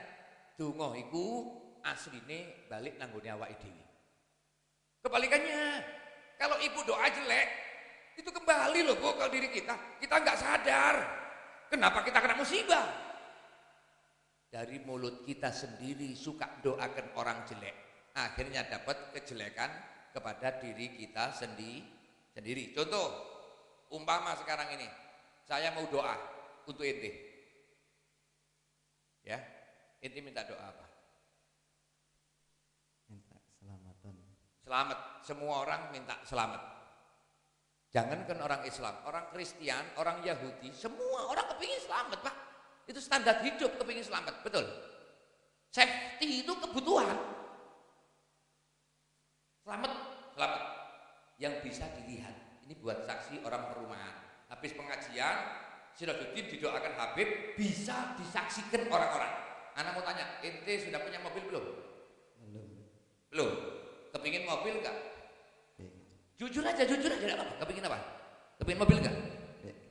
donga iku asline balik nanggone awake dhewe. Kebalikannya, kalau ibu doa jelek, itu kembali loh Bu ke diri kita. Kita nggak sadar. Kenapa kita kena musibah? Dari mulut kita sendiri suka doakan orang jelek. Akhirnya dapat kejelekan kepada diri kita sendiri. Contoh, umpama sekarang ini, saya mau doa untuk ente. Ya, ente minta doa apa? Minta keselamatan. Selamat, semua orang minta selamat. Jangankan orang Islam, orang Kristen, orang Yahudi, semua orang kepingin selamat Pak. Itu standar hidup, kepingin selamat, betul. Safety itu kebutuhan. Selamat. Yang bisa dilihat. Ini buat saksi orang perumahan. Habis pengajian, Sirajuddin didoakan Habib, bisa disaksikan orang-orang. Anak mau tanya, ente sudah punya mobil belum? Belum. Kepingin mobil enggak? Jujur aja enggak apa-apa. Kepingin apa? Kepingin mobil enggak?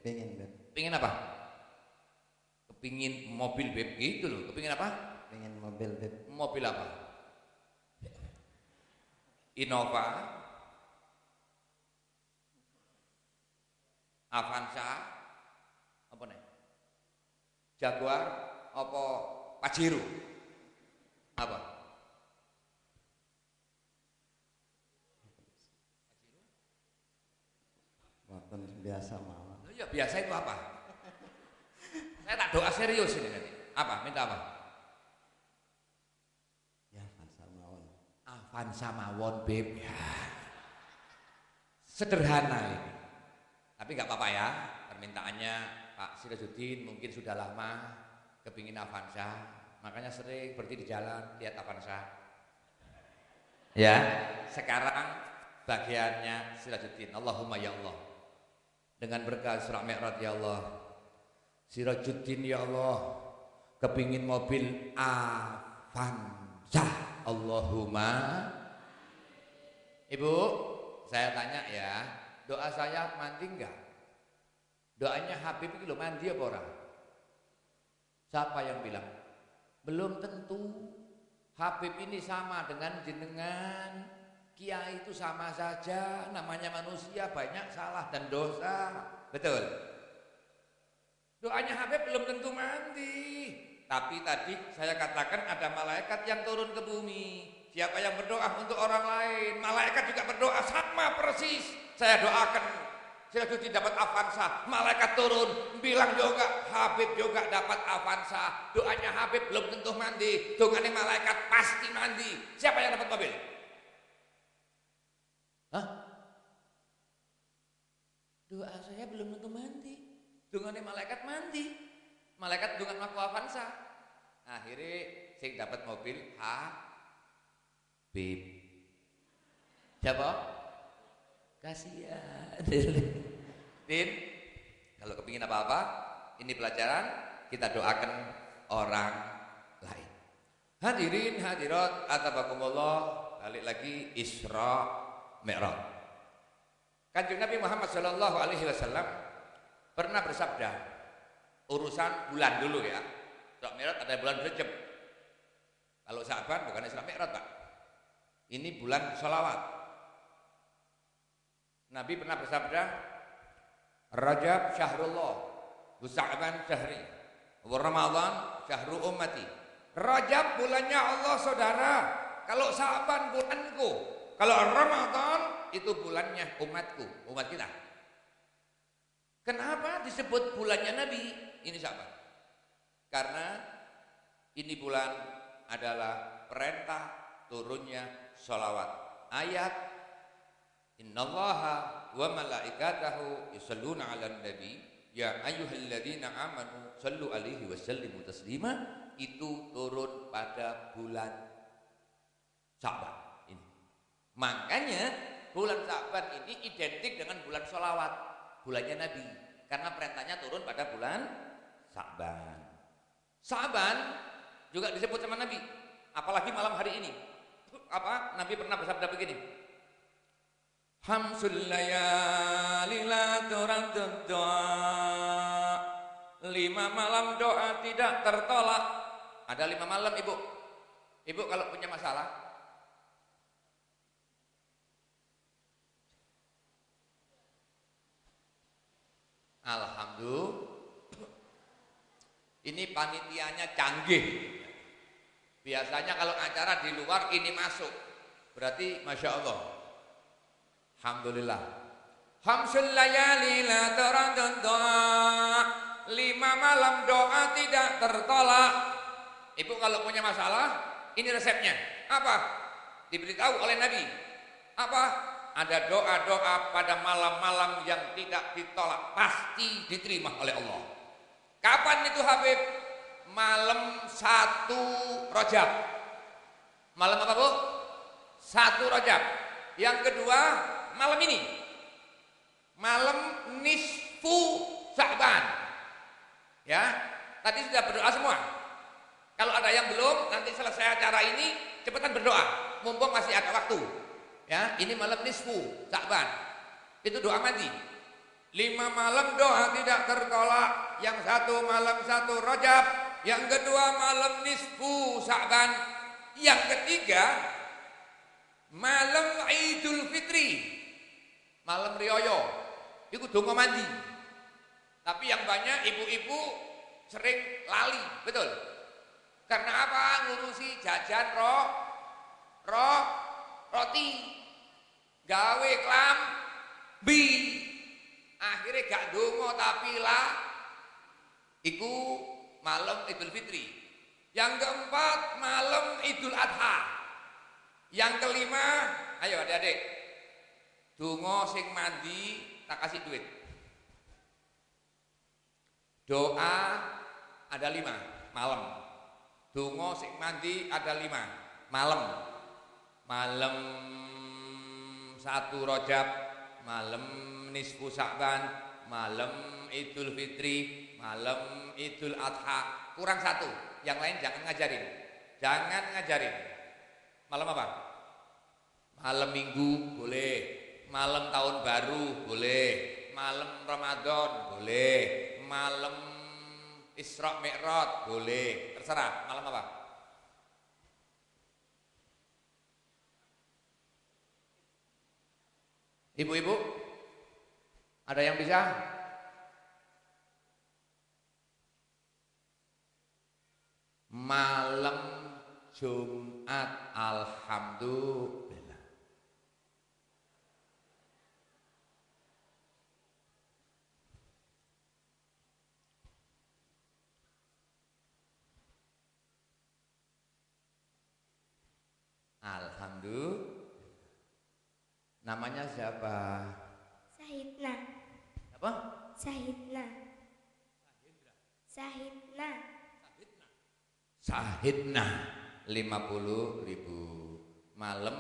Pengen, Beb. Pingin apa? Kepingin mobil Beb gitu loh. Kepingin apa? Pengen mobil, Beb. Mobil apa? Innova, Avanza, apa nih? Jaguar, apa Pajero? Apa? Walaupun biasa mawon. Oh ya biasa itu apa? Saya tak doa serius ini nanti. Apa? Minta apa? Ya, Avanza mawon. Avanza mawon Beb. Ya. Sederhana ini. Tapi nggak apa-apa ya. Permintaannya Pak Sirajuddin mungkin sudah lama kepingin Avanza. Makanya sering berhenti di jalan lihat Avanza. Ya. Sekarang bagiannya Sirajuddin. Allahumma ya Allah. Dengan berkah Isra Mi'raj ya Allah. Sirajuddin ya Allah. Kepingin mobil Avanza. Allahumma. Ibu, saya tanya ya, doa saya mandi enggak? Doanya Habib itu mandi apa orang? Siapa yang bilang? Belum tentu. Habib ini sama dengan jenengan. Kiai itu sama saja, namanya manusia banyak salah dan dosa. Betul. Doanya Habib belum tentu mandi. Tapi tadi saya katakan ada malaikat yang turun ke bumi. Siapa yang berdoa untuk orang lain, malaikat juga berdoa sama persis. Saya doakan Sirajuddin dapat Avanza, malaikat turun bilang juga Habib juga dapat Avanza. Doanya Habib belum tentu mandi, doanya malaikat pasti mandi. Siapa yang dapat mobil? Hah? Doa saya belum tentu mandi, doanya malaikat mandi. Malaikat dengan aku Avanza. Akhirnya saya dapat mobil Habib. Siapa? Kasihan. Din, kalau kepingin apa-apa, ini pelajaran, kita doakan orang lain. Hadirin hadirat atabakumullah, balik lagi Isra Mi'raj. Kanjeng Nabi Muhammad sallallahu alaihi wasallam pernah bersabda, urusan bulan dulu ya. Isra Mi'raj ada bulan Rajab. Kalau Sa'ban bukan Isra Mi'raj, Pak. Ini bulan sholawat. Nabi pernah bersabda, Rajab syahrullah, Sa'ban syahri, wa Ramadan syahru ummati. Rajab bulannya Allah saudara, kalau Sa'ban bulanku, kalau Ramadan itu bulannya umatku, umat kita. Kenapa disebut bulannya Nabi? Ini Sa'ban. Karena ini bulan adalah perintah turunnya sholawat. Ayat Innallaha wa malaikatahu yusalluna 'alan nabi ya ayyuhalladzina amanu sallu alaihi wa sallimu taslima itu turun pada bulan Sya'ban ini. Makanya bulan Sya'ban ini identik dengan bulan sholawat, bulannya Nabi, karena perintahnya turun pada bulan Sya'ban. Sya'ban juga disebut sama Nabi, apalagi malam hari ini. Apa? Nabi pernah bersabda begini. Hamsul layali la turaddud doa. 5 malam doa tidak tertolak. Ada 5 malam, Ibu. Ibu kalau punya masalah, alhamdulillah, ini panitianya canggih. Biasanya kalau acara di luar ini masuk, berarti Masya Allah. Alhamdulillah. Hamsul layali la turaddud doa. 5 malam doa tidak tertolak. Ibu kalau punya masalah, ini resepnya. Apa? Diberitahu oleh Nabi. Apa? Ada doa-doa pada malam-malam yang tidak ditolak, pasti diterima oleh Allah. Kapan itu Habib? Malam 1 Rajab. Malam apa, Bu? 1 Rajab. Yang kedua, malam ini. Malam nisfu Sya'ban. Ya, tadi sudah berdoa semua. Kalau ada yang belum, nanti selesai acara ini cepetan berdoa, mumpung masih ada waktu. Ya, ini malam nisfu Sya'ban. Itu doa mandi. 5 malam doa tidak tertolak. Yang 1 malam 1 Rajab, yang kedua malam nisfu Sya'ban, yang ketiga malam Idul Fitri, malam Riyaya. Itu donga mandi. Tapi yang banyak ibu-ibu sering lali, betul? Karena apa? Ngurusi jajan roti, gawe klambi, akhirnya gak donga tapi lah. Iku malam Idul Fitri. Yang keempat malam Idul Adha. Yang kelima, ayo adik-adik, donga sing mandi tak kasih duit. Doa ada 5 malam. Donga sing mandi ada 5 malam. Malam 1 Rajab, malam nisfu Sya'ban, malam Idul Fitri, malam Idul Adha. Kurang 1, yang lain jangan ngajarin. Jangan ngajarin. Malam apa? Malam Minggu boleh, malam Tahun Baru boleh, malam Ramadan boleh, malam Isra Mi'raj boleh, terserah. Malam apa? Ibu-ibu, ada yang bisa? Malam Jumat, alhamdulillah. Alhamdulillah. Namanya siapa? Sahidna. Apa? Sahidna. Sahidna. Sahidna 50.000 malam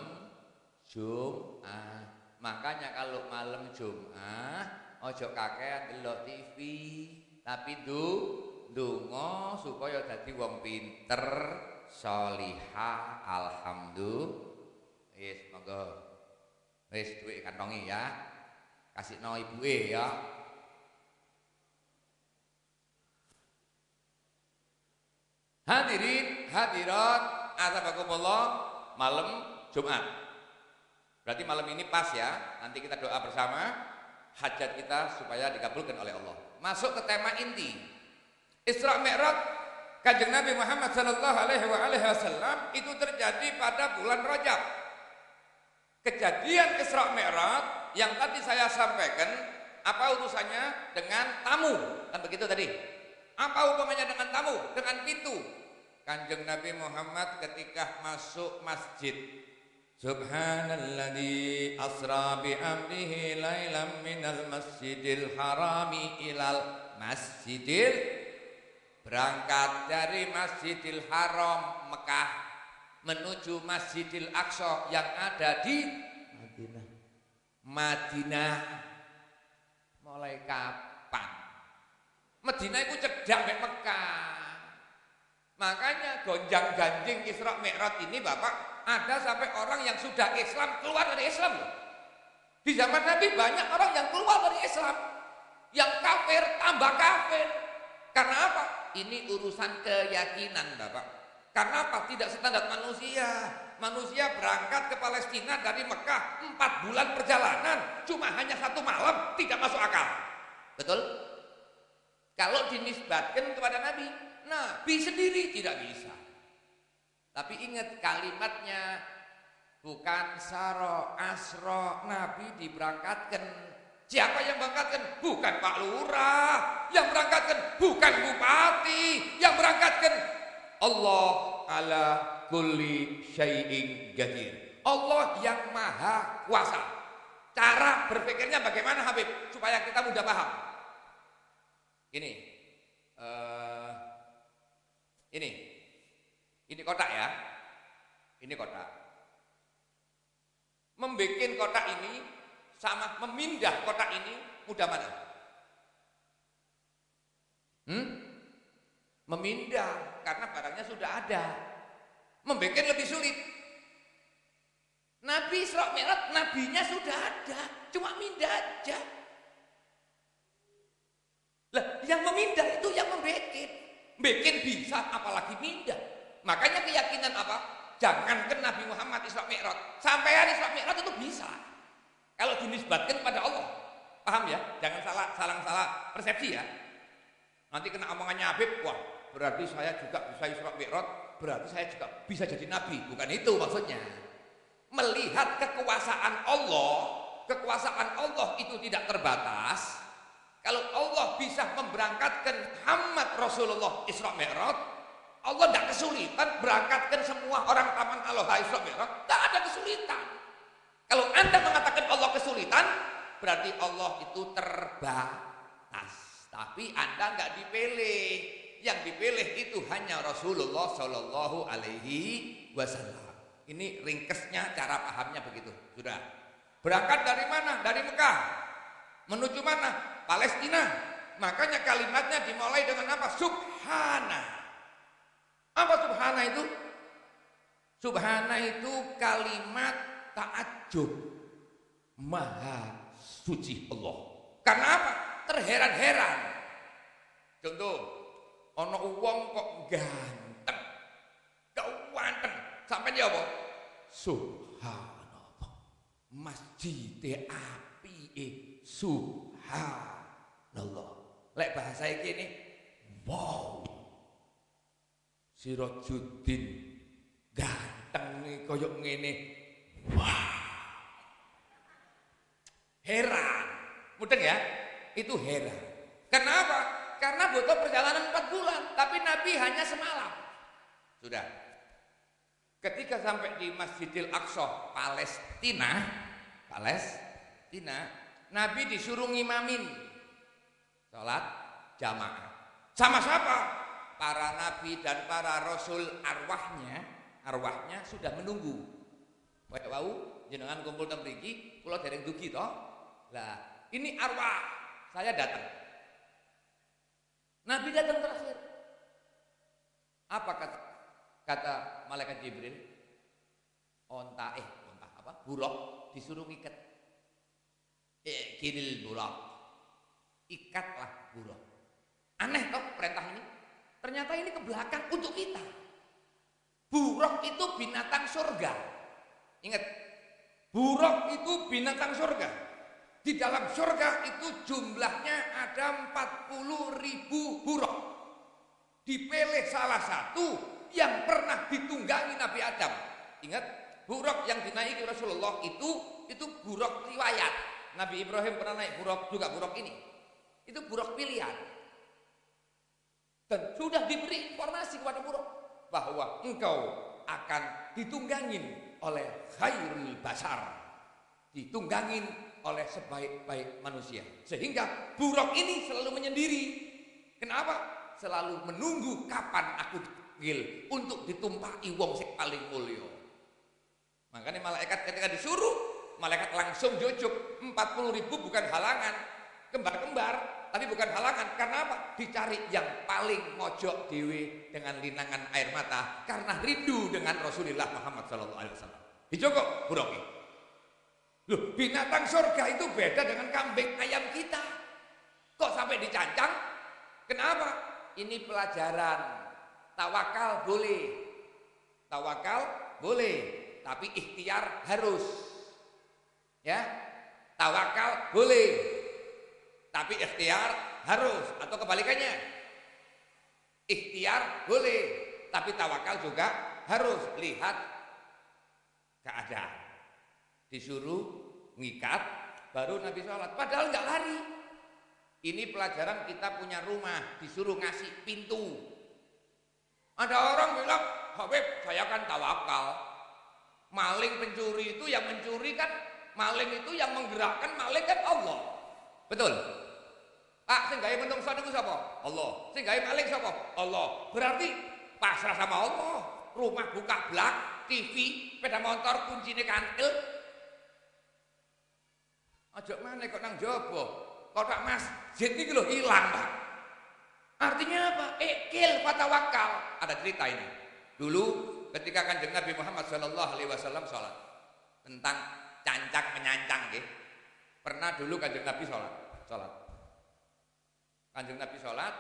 Jumat. Makanya kalau malam Jumat ojo kakean delok TV, tapi ndonga supaya dadi wong pinter, sholihah. Alhamdulillah. Wis monggo. Wis duit kantongi ya. Kasihno ibuke ya. Hadirin hadirat azabakumullah, malam Jumat. Berarti malam ini pas ya. Nanti kita doa bersama hajat kita supaya dikabulkan oleh Allah. Masuk ke tema inti. Isra Mi'raj Kanjeng Nabi Muhammad sallallahu alaihi wasallam itu terjadi pada bulan Rajab. Kejadian Isra Mi'raj yang tadi saya sampaikan, apa urusannya dengan tamu? Kan begitu tadi. Apa hubungannya dengan tamu? Dengan pintu. Kanjeng Nabi Muhammad ketika masuk masjid, Subhanalladzi asra bi amrihi lailam minal masjidil harami ilal masjidil, berangkat dari Masjidil Haram Mekah menuju Masjidil Aqsa yang ada di Madinah. Madinah. Mulai kapan? Madinah itu cedhak mek Mekah. Makanya gonjang-ganjing Isra Mi'raj ini Bapak, ada sampai orang yang sudah Islam keluar dari Islam loh. Di zaman Nabi banyak orang yang keluar dari Islam, yang kafir tambah kafir. Karena apa? Ini urusan keyakinan Bapak. Karena apa? Tidak standar manusia. Manusia berangkat ke Palestina dari Mekah 4 bulan perjalanan, cuma hanya 1 malam, tidak masuk akal. Betul? Kalau dinisbatkan kepada Nabi, Nabi sendiri tidak bisa. Tapi ingat kalimatnya, bukan saro, asro, Nabi diberangkatkan. Siapa yang berangkatkan? Bukan Pak Lurah. Yang berangkatkan bukan Bupati. Yang berangkatkan Allah ala kulli syai'in qadir. Allah yang maha kuasa. Cara berpikirnya bagaimana Habib? Supaya kita mudah paham. Ini kotak ya. Ini kotak. Membikin kotak ini sama memindah kotak ini mudah mana? Memindah karena barangnya sudah ada. Membikin lebih sulit. Nabi Isra Mi'raj, nabinya sudah ada, cuma mindah aja. Lah, yang memindah itu yang membikin. Bikin bisa, apalagi mindah. Makanya keyakinan apa? Jangankan Nabi Muhammad Isra Mi'raj, sampean Isra Mi'raj itu bisa. Kalau dinisbatkan pada Allah. Paham ya? Jangan salah persepsi ya. Nanti kena omongannya Habib, wah, berarti saya juga bisa Isra Mi'raj, berarti saya juga bisa jadi nabi. Bukan itu maksudnya. Melihat kekuasaan Allah itu tidak terbatas. Kalau Allah bisa memberangkatkan Muhammad Rasulullah Isra Mi'raj, Allah tidak kesulitan berangkatkan semua orang taman Allah Isra Mi'raj, tidak ada kesulitan. Kalau Anda mengatakan Allah kesulitan, berarti Allah itu terbatas. Tapi Anda nggak dipilih. Yang dipilih itu hanya Rasulullah Shallallahu Alaihi Wasallam. Ini ringkesnya cara pahamnya begitu. Sudah. Berangkat dari mana? Dari Mekah. Menuju mana? Palestina. Makanya kalimatnya dimulai dengan apa? Subhana. Apa subhana itu? Subhana itu kalimat ta'ajjub. Maha suci Allah. Karena apa? Terheran-heran. Contoh, ono wong kok ganteng. Ganteng. Sampai dia apa? Subhanallah. Masjid api subhanallah. Lek bahasa iki ini wow. Sirajuddin ganteng nih koyok ngene. Wow. Heran. Mudeng ya? Itu heran. Kenapa? Karena butuh perjalanan 4 bulan, tapi Nabi hanya semalam. Sudah. Ketika sampai di Masjidil Aqsa, Palestina, Nabi disuruh ngimamin sholat jamaah. Sama siapa? Para nabi dan para rasul arwahnya sudah menunggu. Kayak wau jenengan kumpul teng mriki, kula dereng dugi toh. Lah, ini arwah, saya datang. Nabi datang terakhir. Apa kata malaikat Jibril? Onta apa? Buruk disuruh ngikat. Kinil buruk. Ikatlah buruk. Aneh toh perintah ini. Ternyata ini ke belakang untuk kita. Buruk itu binatang surga. Ingat, buruk itu binatang surga. Di dalam surga itu jumlahnya ada 40.000 buruk. Dipilih salah satu yang pernah ditunggangi Nabi Adam. Ingat, buruk yang dinaiki Rasulullah itu buruk riwayat. Nabi Ibrahim pernah naik buruk juga buruk ini. Itu buruk pilihan. Dan sudah diberi informasi kepada buruk bahwa engkau akan ditunggangin oleh khairul basar. Ditunggangin oleh sebaik-baik manusia. Sehingga buruk ini selalu menyendiri. Kenapa? Selalu menunggu kapan aku gil untuk ditumpaki wong sing paling mulya. Makanya malaikat ketika disuruh, malaikat langsung jujuk. 40.000 bukan halangan, kembar-kembar, tapi bukan halangan. Karena apa? Dicari yang paling mojok dewe dengan linangan air mata karena rindu dengan Rasulullah Muhammad SAW. Dijokok buroki. Loh, binatang surga itu beda dengan kambing ayam kita. Kok sampai dicancang? Kenapa? Ini pelajaran. Tawakal boleh. Tawakal boleh. Tapi ikhtiar harus, ya. Tawakal boleh, tapi ikhtiar harus, atau kebalikannya. Ikhtiar boleh, tapi tawakal juga harus. Lihat keadaan. Disuruh ngikat, baru Nabi sholat. Padahal nggak lari. Ini pelajaran kita punya rumah, disuruh ngasih pintu. Ada orang bilang, Habib, saya kan tawakal. Maling pencuri itu yang mencuri kan, maling itu yang menggerakkan maling kan Allah. Betul? Pak, sing gawe menungso niku sapa? Allah. Sing gawe maling sapa? Allah. Berarti pasrah sama Allah. Rumah buka blak, TV, sepeda motor kuncine kantil. Aja maneh kok nang jaba. Kotak masjid iki lho ilang, Pak. Artinya apa? Ikil fatawakal. Ada cerita ini. Dulu ketika Kanjeng Nabi Muhammad SAW sholat, tentang cancang menyancang, pernah dulu Kanjeng Nabi sholat. Kanjeng Nabi sholat,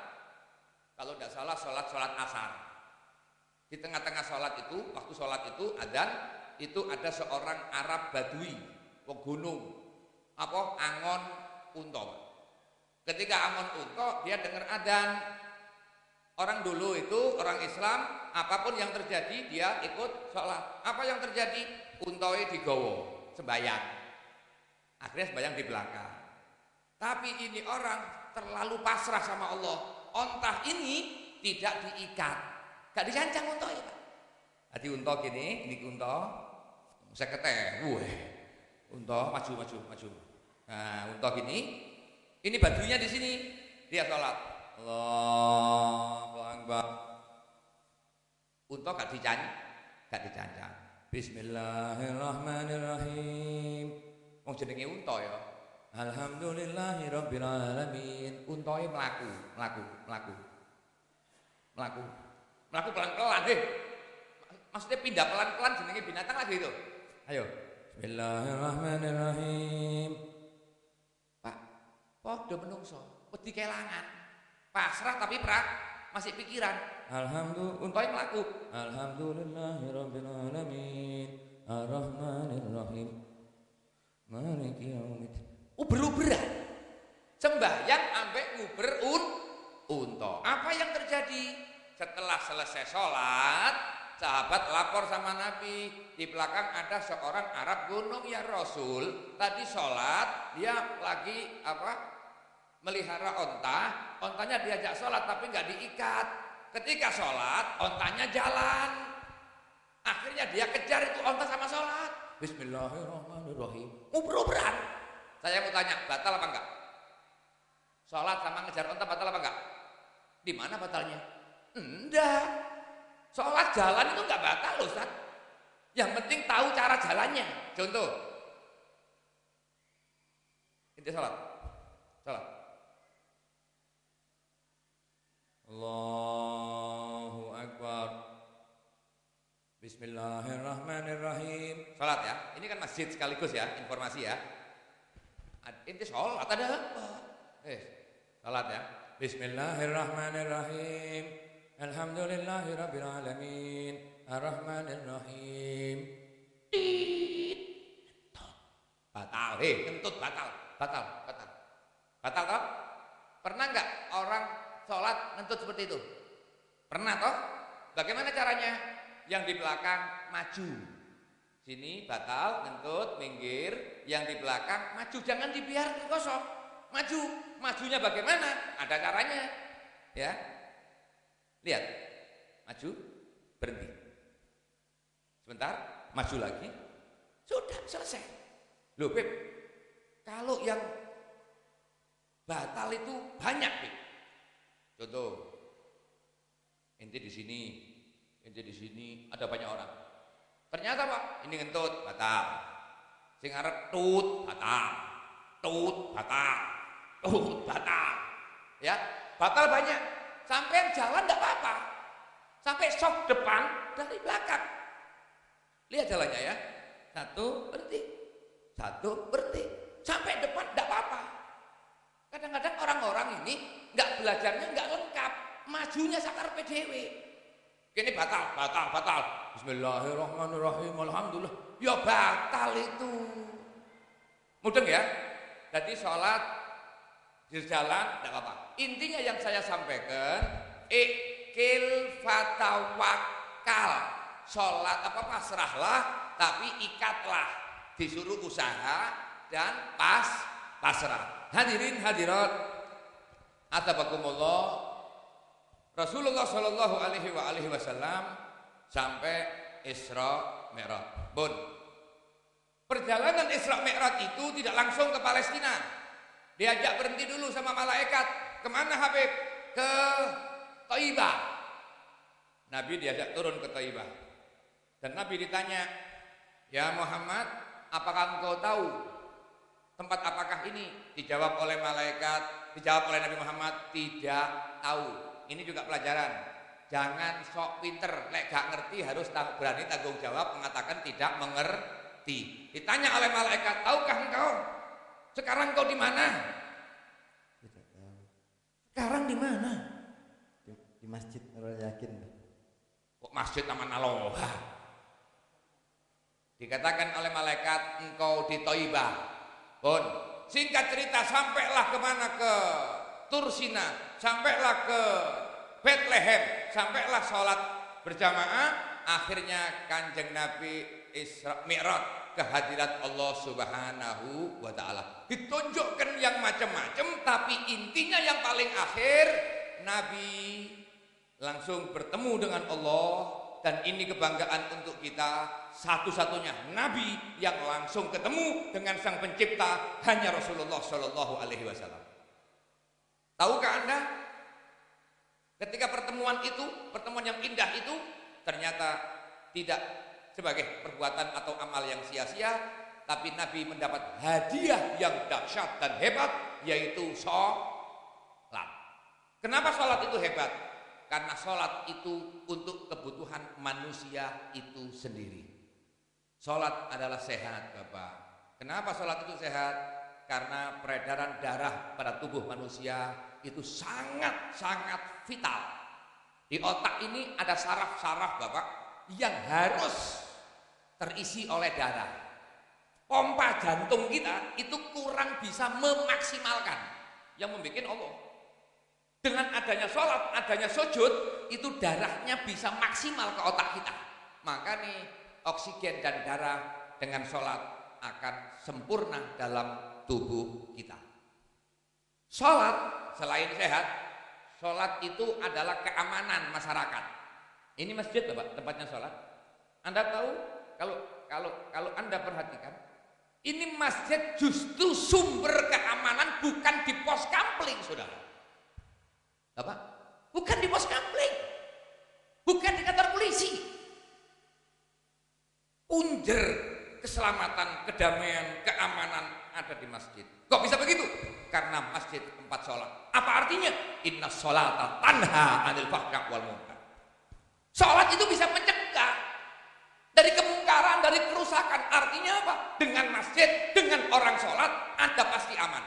kalau tidak salah sholat asar. Di tengah-tengah sholat itu, waktu sholat itu adzan, itu ada seorang Arab Badui, wong gunung, angon unta. Ketika angon unta, dia dengar adzan. Orang dulu itu, orang Islam, apapun yang terjadi dia ikut sholat. Apa yang terjadi? Untoe digowo, sembayang. Akhirnya sembayang di belakang. Tapi ini orang terlalu pasrah sama Allah. Ontah ini tidak diikat, gak dicancang untoe, Pak. Jadi unta gini, ini unta, saya keteh, unta maju. Nah, unta gini, ini bajunya di sini, dia sholat. Allahu Akbar. Unta gak dicancang. Bismillahirrahmanirrahim. Wong jenenge unta ya. Alhamdulillahirabbil alamin. Untae mlaku pelan-pelan, Maksudnya pindah pelan-pelan jenenge binatang lagi itu. Ayo. Bismillahirrahmanirrahim. Pak, padha menungso, wedi kelangan. Pasrah tapi masih pikiran. Untoe mlaku. Alhamdulillahirabbil alamin. Arrahmanirrahim. Maliki yaumiddin. Uber-uberan. Sembahyang ambek nguber unta. Apa yang terjadi? Setelah selesai sholat, sahabat lapor sama Nabi, di belakang ada seorang Arab gunung, ya Rasul. Tadi sholat, dia lagi melihara ontanya diajak sholat tapi nggak diikat. Ketika sholat, ontanya jalan. Akhirnya dia kejar itu onta sama sholat. Bismillahirrahmanirrahim. Uber-uberan. Saya mau tanya, batal apa enggak? Sholat sama ngejar onta batal apa enggak? Di mana batalnya? Enggak. Sholat jalan itu enggak batal loh, Ustaz. Yang penting tahu cara jalannya. Contoh, inti sholat. Allahu Akbar. Bismillahirrahmanirrahim. Sholat ya. Ini kan masjid sekaligus ya, informasi ya. Inti sholat ada apa? Sholat ya. Bismillahirrahmanirrahim. Alhamdulillahirabbil alamin. Arrahmanirrahim. Batal. Kentut batal. Batal toh? Pernah enggak orang sholat ngentut seperti itu? Pernah toh? Bagaimana caranya? Yang di belakang maju. Sini batal, ngentut, minggir. Yang di belakang maju, jangan dibiarkan kosong. Maju. Majunya bagaimana? Ada caranya. Ya. Lihat. Maju, berhenti. Sebentar, maju lagi. Sudah selesai. Loh, Beb. Kalau yang batal itu banyak, Beb. Contoh, ente di sini Ente di sini ada banyak orang. Ternyata Pak, ini ngentut batal. Sing arep tut batal. Tut batal. Tut batal. Ya, batal banyak. Sampai jalan enggak apa-apa. Sampai sok depan dari belakang. Lihat jalannya ya. Satu berhenti. Satu berhenti. Sampai depan enggak apa-apa. Kadang-kadang orang-orang ini enggak belajarnya enggak lengkap. Majunya sakarpe dhewe. Kene batal. Bismillahirrahmanirrahim. Alhamdulillah. Ya batal itu. Mudeng ya. Jadi sholat di jalan tidak apa-apa. Intinya yang saya sampaikan, ikil fatawakal. Sholat apa pasrahlah, tapi ikatlah. Disuruh usaha dan pasrah. Hadirin hadirat, atabakumullah. Rasulullah Shallallahu Alaihi Wasallam sampai Isra Mi'raj. Bun. Perjalanan Isra Mi'raj itu tidak langsung ke Palestina. Diajak berhenti dulu sama malaikat. Kemana Habib? Ke Thaibah. Nabi diajak turun ke Thaibah. Dan Nabi ditanya, ya Muhammad, apakah engkau tahu tempat apakah ini? Dijawab oleh malaikat, dijawab oleh Nabi Muhammad, tidak tahu. Ini juga pelajaran. Jangan sok pinter, lek gak ngerti harus berani tanggung jawab mengatakan tidak mengerti. Ditanya oleh malaikat, tahukah engkau sekarang engkau di mana? Tidak tahu. Sekarang di mana? Di masjid orang yakin. Kok masjid Taman Aloha? Dikatakan oleh malaikat engkau di Thaibah. Bon, singkat cerita sampailah kemana? Ke Tursina, sampailah ke Bethlehem, sampailah sholat berjamaah. Akhirnya Kanjeng Nabi Isra Mi'raj ke hadirat Allah Subhanahu wa Ta'ala. Ditunjukkan yang macam-macam, tapi intinya yang paling akhir Nabi langsung bertemu dengan Allah. Dan ini kebanggaan untuk kita, satu-satunya Nabi yang langsung ketemu dengan Sang Pencipta hanya Rasulullah Shallallahu Alaihi Wasallam. Tahukah Anda, ketika pertemuan yang indah itu, ternyata tidak sebagai perbuatan atau amal yang sia-sia, tapi Nabi mendapat hadiah yang dahsyat dan hebat, yaitu sholat. Kenapa sholat itu hebat? Karena sholat itu untuk kebutuhan manusia itu sendiri. Sholat adalah sehat, Bapak. Kenapa sholat itu sehat? Karena peredaran darah pada tubuh manusia itu sangat-sangat vital. Di otak ini ada saraf-saraf Bapak yang harus terisi oleh darah. Pompa jantung kita itu kurang bisa memaksimalkan. Yang membuat Allah. Dengan adanya sholat, adanya sujud, itu darahnya bisa maksimal ke otak kita. Maka nih oksigen dan darah dengan sholat akan sempurna dalam tubuh kita. Sholat selain sehat, sholat itu adalah keamanan masyarakat. Ini masjid Bapak, tempatnya sholat. Anda tahu kalau Anda perhatikan, ini masjid justru sumber keamanan bukan di pos kampling, saudara. Bapak, bukan di pos kampling, bukan di kantor polisi. Punjer keselamatan, kedamaian, keamanan ada di masjid. Kok bisa begitu? Karena masjid tempat sholat. Apa artinya? Inna sholata tanha anil fahsya wal munkar. Sholat itu bisa mencegah dari kemungkaran, dari kerusakan. Artinya apa? Dengan masjid, dengan orang sholat, Anda pasti aman.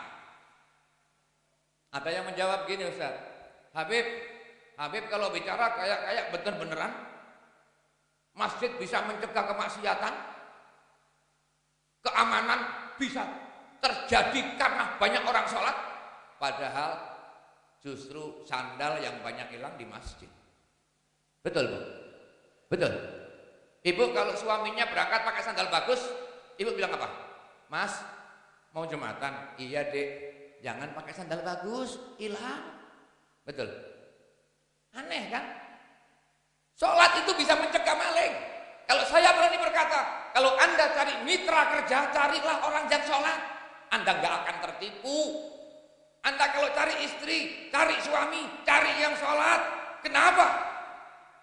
Ada yang menjawab gini, Ustaz, Habib kalau bicara kayak bener-beneran masjid bisa mencegah kemaksiatan, keamanan bisa terjadi karena banyak orang sholat, padahal justru sandal yang banyak hilang di masjid. Betul Bu? Betul. Ibu kalau suaminya berangkat pakai sandal bagus, ibu bilang apa? Mas, mau jumatan? Iya Dek, jangan pakai sandal bagus, hilang. Betul. Aneh kan? Sholat itu bisa mencegah maling. Kalau saya berani berkata, kalau Anda cari mitra kerja, carilah orang yang sholat. Anda gak akan tertipu. Anda kalau cari istri, cari suami, cari yang sholat. Kenapa?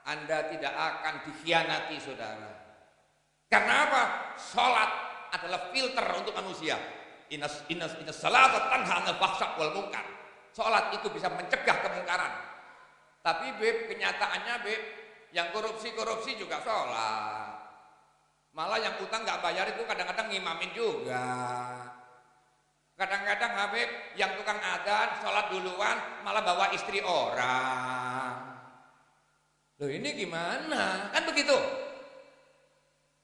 Anda tidak akan dikhianati, saudara. Karena apa? Sholat adalah filter untuk manusia. Innas salata tanha 'anil fahsya wal munkar. Sholat itu bisa mencegah kemungkaran. Tapi Beb, kenyataannya Beb, yang korupsi juga sholat. Malah yang utang nggak bayar itu kadang-kadang ngimamin juga. Kadang-kadang Habib yang tukang adzan sholat duluan malah bawa istri orang. Loh ini gimana? Kan begitu.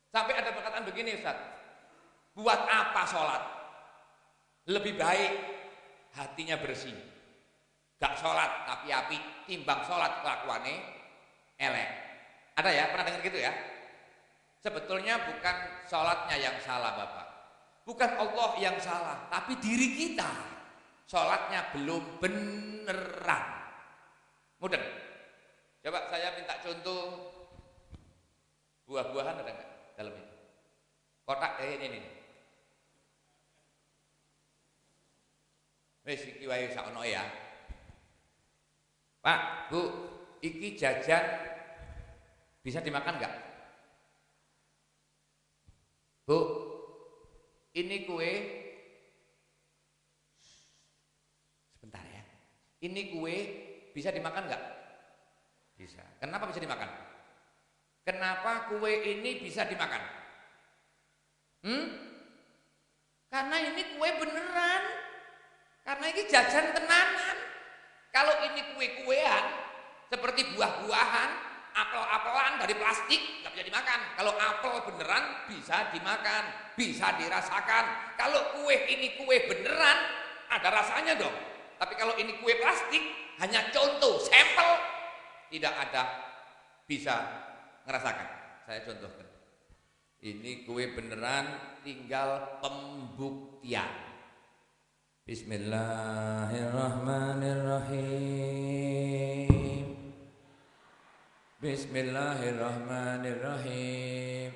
Sampai ada perkataan begini Ustaz. Buat apa sholat? Lebih baik hatinya bersih. Gak sholat tapi api timbang sholat kelakuannya elek. Ada ya? Pernah dengar gitu ya? Sebetulnya bukan sholatnya yang salah Bapak. Bukan Allah yang salah, tapi diri kita. Sholatnya belum beneran. Mudah. Coba saya minta contoh buah-buahan ada nggak dalam ini? Kotak kayak ini. Wis iki wae sakono ya. Pak, Bu, iki jajan bisa dimakan nggak? Bu, ini kue, sebentar ya. Ini kue bisa dimakan nggak? Bisa. Kenapa bisa dimakan? Kenapa kue ini bisa dimakan? Karena ini kue beneran. Karena ini jajan tenanan. Kalau ini kue-kuean, seperti buah-buahan, apel-apelan dari plastik, nggak bisa dimakan. Kalau apel beneran bisa dimakan, bisa dirasakan. Kalau kue ini kue beneran, ada rasanya dong. Tapi kalau ini kue plastik, hanya contoh, sampel, tidak ada bisa ngerasakan. Saya contohkan. Ini kue beneran, tinggal pembuktian. Bismillahirrahmanirrahim. Bismillahirrahmanirrahim.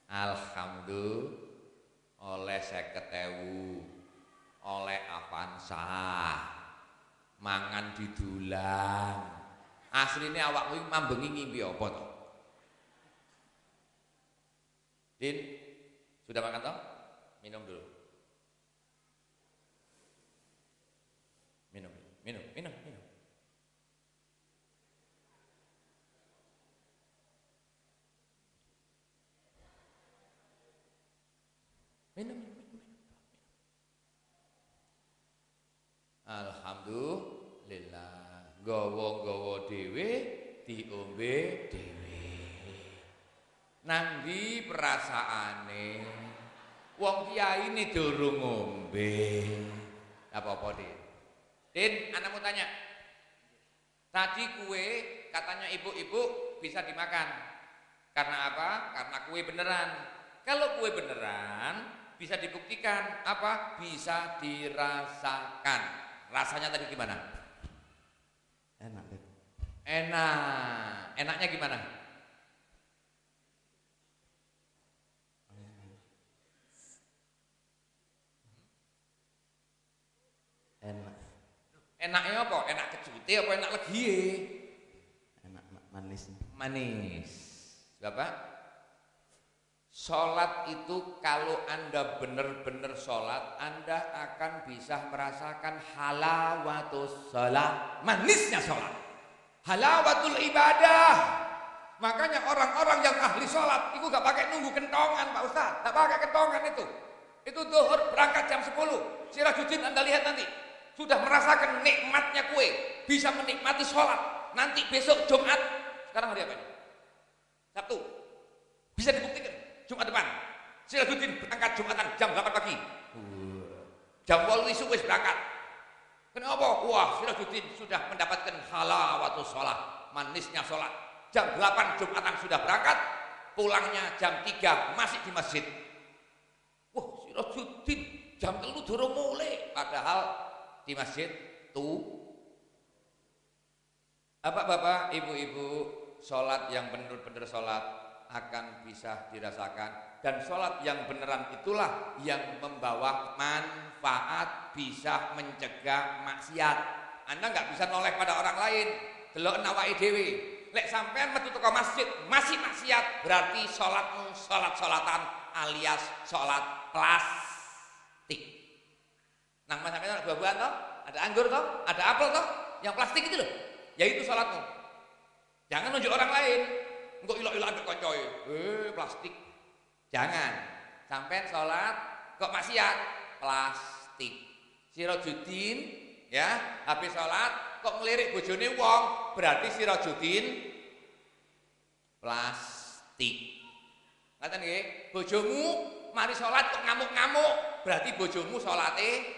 Alhamdulillah oleh 50.000, oleh Avanza, mangan didulang. Asline awakmu iki mambengi ngimpi apa to? Din, sudah makan toh? Minum dulu. Minum. Alhamdulillah, gowo-gowo dhewe diombe dhewe. Nang ndi perasaane? Wong kiai ini durung ngombe. Apa-apa, Din? Din, anakmu tanya. Tadi kue katanya ibu-ibu bisa dimakan. Karena apa? Karena kue beneran. Kalau kue beneran bisa dibuktikan apa? Bisa dirasakan. Rasanya tadi gimana? Enak, Beb. Enak. Enaknya gimana? Enak. Enaknya apa? Enak kejute apa enak legiye? Enak manis. Manis. Bapak? Sholat itu kalau Anda benar-benar sholat, Anda akan bisa merasakan halawatus sholat, manisnya sholat, halawatul ibadah. Makanya orang-orang yang ahli sholat itu gak pakai nunggu kentongan Pak Ustaz, gak pakai kentongan itu. Itu zuhur berangkat jam 10. Sirajuddin Anda lihat nanti sudah merasakan nikmatnya kue, bisa menikmati sholat. Nanti besok Jumat, sekarang hari apa ini? Sabtu, bisa dibuktikan. Jumat depan, Sirajuddin berangkat Jumatan jam 8 pagi. Jam 8 isu wis berangkat. Kenapa? Wah, Sirajuddin sudah mendapatkan halawatus sholat, manisnya sholat. Jam 8 Jumatan sudah berangkat, pulangnya jam 3 masih di masjid. Wah, Sirajuddin jam 3 durung mulai, padahal di masjid tuh. Bapak-bapak, ibu-ibu, sholat yang benar-benar sholat akan bisa dirasakan, dan sholat yang beneran itulah yang membawa manfaat, bisa mencegah maksiat. Anda nggak bisa noleh pada orang lain. Delok awake dhewe. Lek sampean metu teko masjid masih maksiat, berarti salatmu salat-salatan alias salat plastik. Nang mas sampean ada buah-buahan toh, ada anggur toh, ada apel toh, yang plastik itu loh. Yaitu salatmu. Jangan nunjuk orang lain. Engko ilok-ilok ambek koncoe. Plastik. Jangan. Sampean salat kok maksiat plastik. Sirajudin ya, habis salat kok ngelirik bojone wong, berarti Sirajudin plastik. Ngaten nggih? Bojomu mari salat kok ngamuk-ngamuk, berarti bojomu salate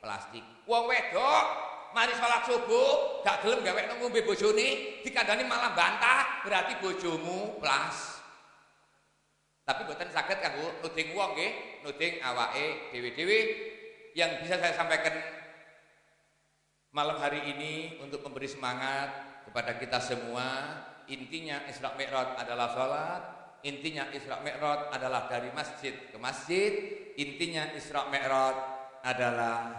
plastik. Wong wedok mari salat subuh gak gelem gawe ngombe bojone, dikandani malah bantah, berarti bojomu plastik. Tapi mboten saged kanggo nuding wong nggih, nuding awake dhewe-dhewe. Yang bisa saya sampaikan malam hari ini untuk memberi semangat kepada kita semua, intinya Isra Mi'raj adalah salat, intinya Isra Mi'raj adalah dari masjid ke masjid, intinya Isra Mi'raj adalah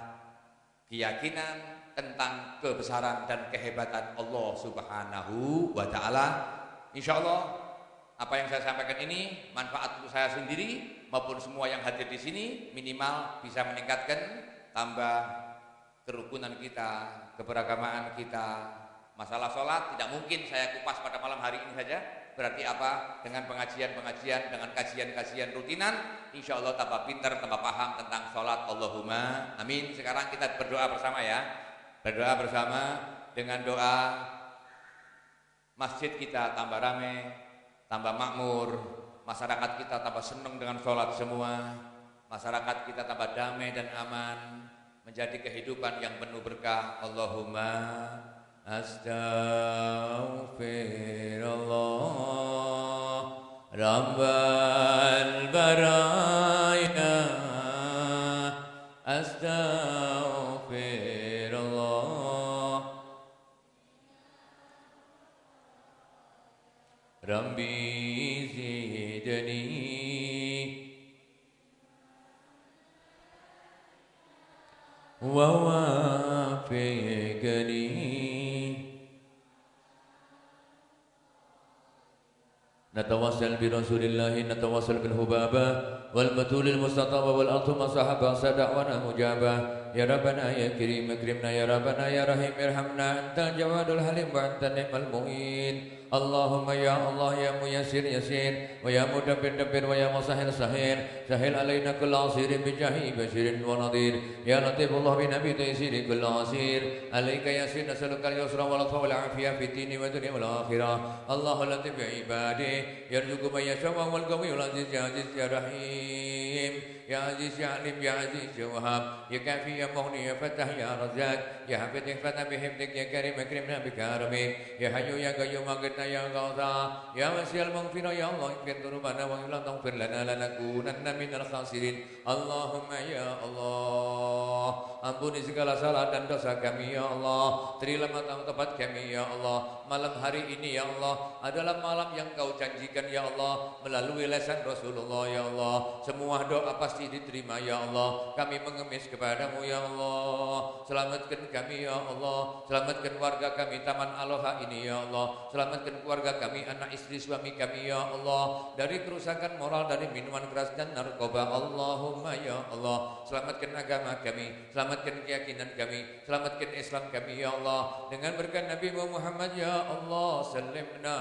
keyakinan tentang kebesaran dan kehebatan Allah Subhanahu wa taala. Insyaallah apa yang saya sampaikan ini manfaat untuk saya sendiri maupun semua yang hadir di sini, minimal bisa meningkatkan tambah kerukunan kita, keberagamaan kita. Masalah sholat tidak mungkin saya kupas pada malam hari ini saja. Berarti apa? Dengan pengajian-pengajian, dengan kajian-kajian rutinan, insya Allah tambah pintar, tambah paham tentang sholat. Allahumma amin. Sekarang kita berdoa bersama ya. Berdoa bersama dengan doa masjid kita tambah ramai, tambah makmur, masyarakat kita tambah senang dengan sholat semua, masyarakat kita tambah damai dan aman, menjadi kehidupan yang penuh berkah. Allahumma astaghfirullah rabbal baraya astaghfirullah rabbi zidni wa wafiqni. نتواصل برسول الله نتواصل بالهبابة والبتول المستطاب والأرض صحبا صدعنا مجابا يا ربنا يا كريم اكرمنا يا ربنا يا رحيم ارحمنا أنت الجواد الحليم وأنت النعم المعين. اللهم يا الله يا ميسر يسير ويا مدبر دبر ويا مسهل سهير سهل علينا كل عسير بجاه بشير ونظير يا لطيف الله بنبي تيسير كل عسير عليك يسير نسألك اليسر واللطف والعافية في الدين والدنيا والآخرة. الله لطيف بعباده يرزق من يشاء والقوي العزيز يا عزيز يا رحيم يا عزيز يا عليم يا عزيز يا وهاب يا كافي يا مغني يا فتح يا رزاق يا حفظ فتح بحفظك يا كريم اكرمنا بكرمك يا حي يا قيوم اغثنا يا غوثا يا وسيع المغفرة يا الله اغفر ذنوبنا وإن لم تغفر لنا لنكونن من الخاسرين. اللهم يا الله ampuni segala salah dan dosa kami ya Allah, terilah matang tepat kami ya Allah. Malam hari ini ya Allah adalah malam yang Kau janjikan ya Allah melalui lisan Rasulullah ya Allah. Semua doa pasti diterima ya Allah. Kami mengemis kepadamu ya Allah. Selamatkan kami ya Allah, selamatkan warga kami Taman Aloha ini ya Allah. Selamatkan keluarga kami, anak istri suami kami ya Allah dari kerusakan moral, dari minuman keras dan narkoba. Allahumma ya Allah, selamatkan agama kami, selamatkan keyakinan kami, selamatkan Islam kami ya Allah dengan berkat Nabi Muhammad ya Allah. Salimna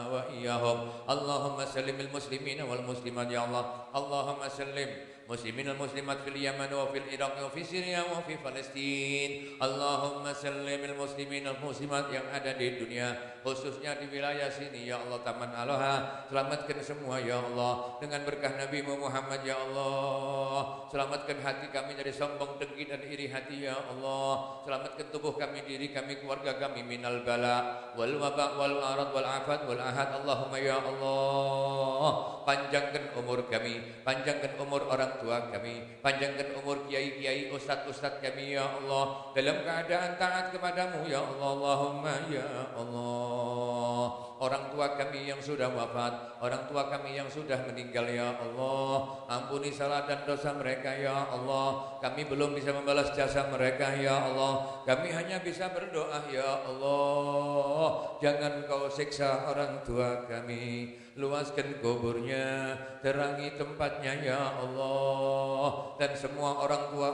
wa iyahum. Allahumma salimil muslimin wal muslimat ya Allah. Allahumma salim muslimin wal muslimat fil Yaman wa fil Iraq wa fi Syria wa fi Palestin. Allahumma salimil muslimin wal muslimat yang ada di dunia, khususnya di wilayah sini ya Allah Taman Aloha. Selamatkan semua ya Allah dengan berkah Nabi Muhammad ya Allah. Selamatkan hati kami dari sombong, dengki dan iri hati ya Allah. Selamatkan tubuh kami, diri kami, keluarga kami minal bala wal waba wal arad wal afat wal ahad. Allahumma ya Allah, panjangkan umur kami, panjangkan umur orang tua kami, panjangkan umur kiai-kiai, ustaz-ustaz kami ya Allah dalam keadaan taat kepadamu ya Allah. Allahumma ya Allah, orang tua kami yang sudah wafat, orang tua kami yang sudah meninggal ya Allah. Ampuni salah dan dosa mereka ya Allah. Kami belum bisa membalas jasa mereka ya Allah. Kami hanya bisa berdoa ya Allah. Jangan kau siksa orang tua kami, luaskan kuburnya, terangi tempatnya ya Allah. Dan semua orang tua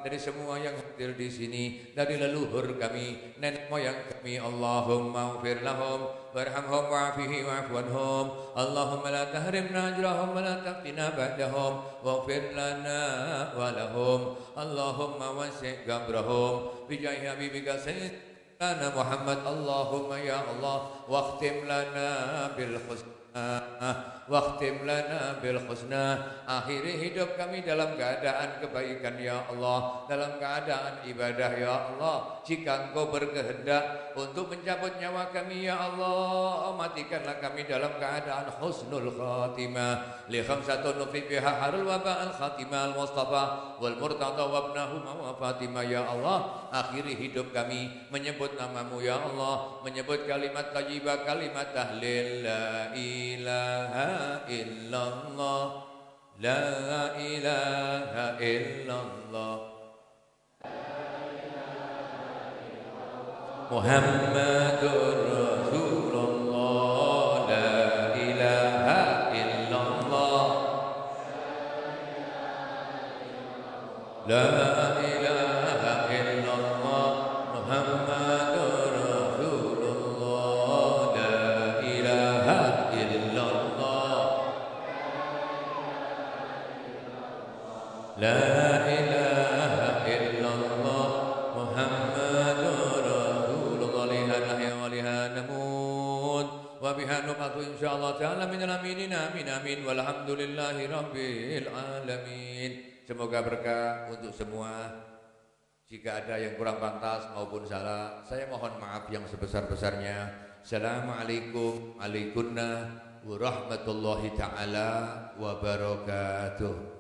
dari semua yang hadir di sini, dari leluhur kami, nenek moyang kami, Allahumma ighfir lahum warhamhum wa'afihi wa'fu anhum. Allahumma la tahrimna ajrahum wa la taftina ba'dahum waghfir lana wa lahum. Allahumma wasi' qabrahum bi jahi habibika sayyidina Muhammad. Allahumma ya Allah waqtim lana bil husna waqtim lana bil husna. Akhiri hidup kami dalam keadaan kebaikan ya Allah, dalam keadaan ibadah ya Allah. Jika Engkau berkehendak untuk mencabut nyawa kami ya Allah, matikanlah kami dalam keadaan husnul khatimah. Li khamsatun nufi biha harul waba al khatimah al mustafa wal murtada wa ibnahuma wa fatimah ya Allah. Akhiri hidup kami menyebut namamu ya Allah, menyebut kalimat thayyibah, kalimat tahlil la ilaha illallah, la ilaha illallah, Muhammadur Rasulullah, la ilaha illallah, la ilaha illallah, Muhammadur Rasulullah, la ilaha illallah, la ilaha illallah, Muhammadur Rasulullah. Liha nahya wa liha namut wa biha nub'atu insyaallah ta'ala minal aminin amin amin walhamdulillahi rabbil alamin. Semoga berkah untuk semua. Jika ada yang kurang pantas maupun salah, saya mohon maaf yang sebesar-besarnya. Assalamualaikum warahmatullahi ta'ala wabarakatuh.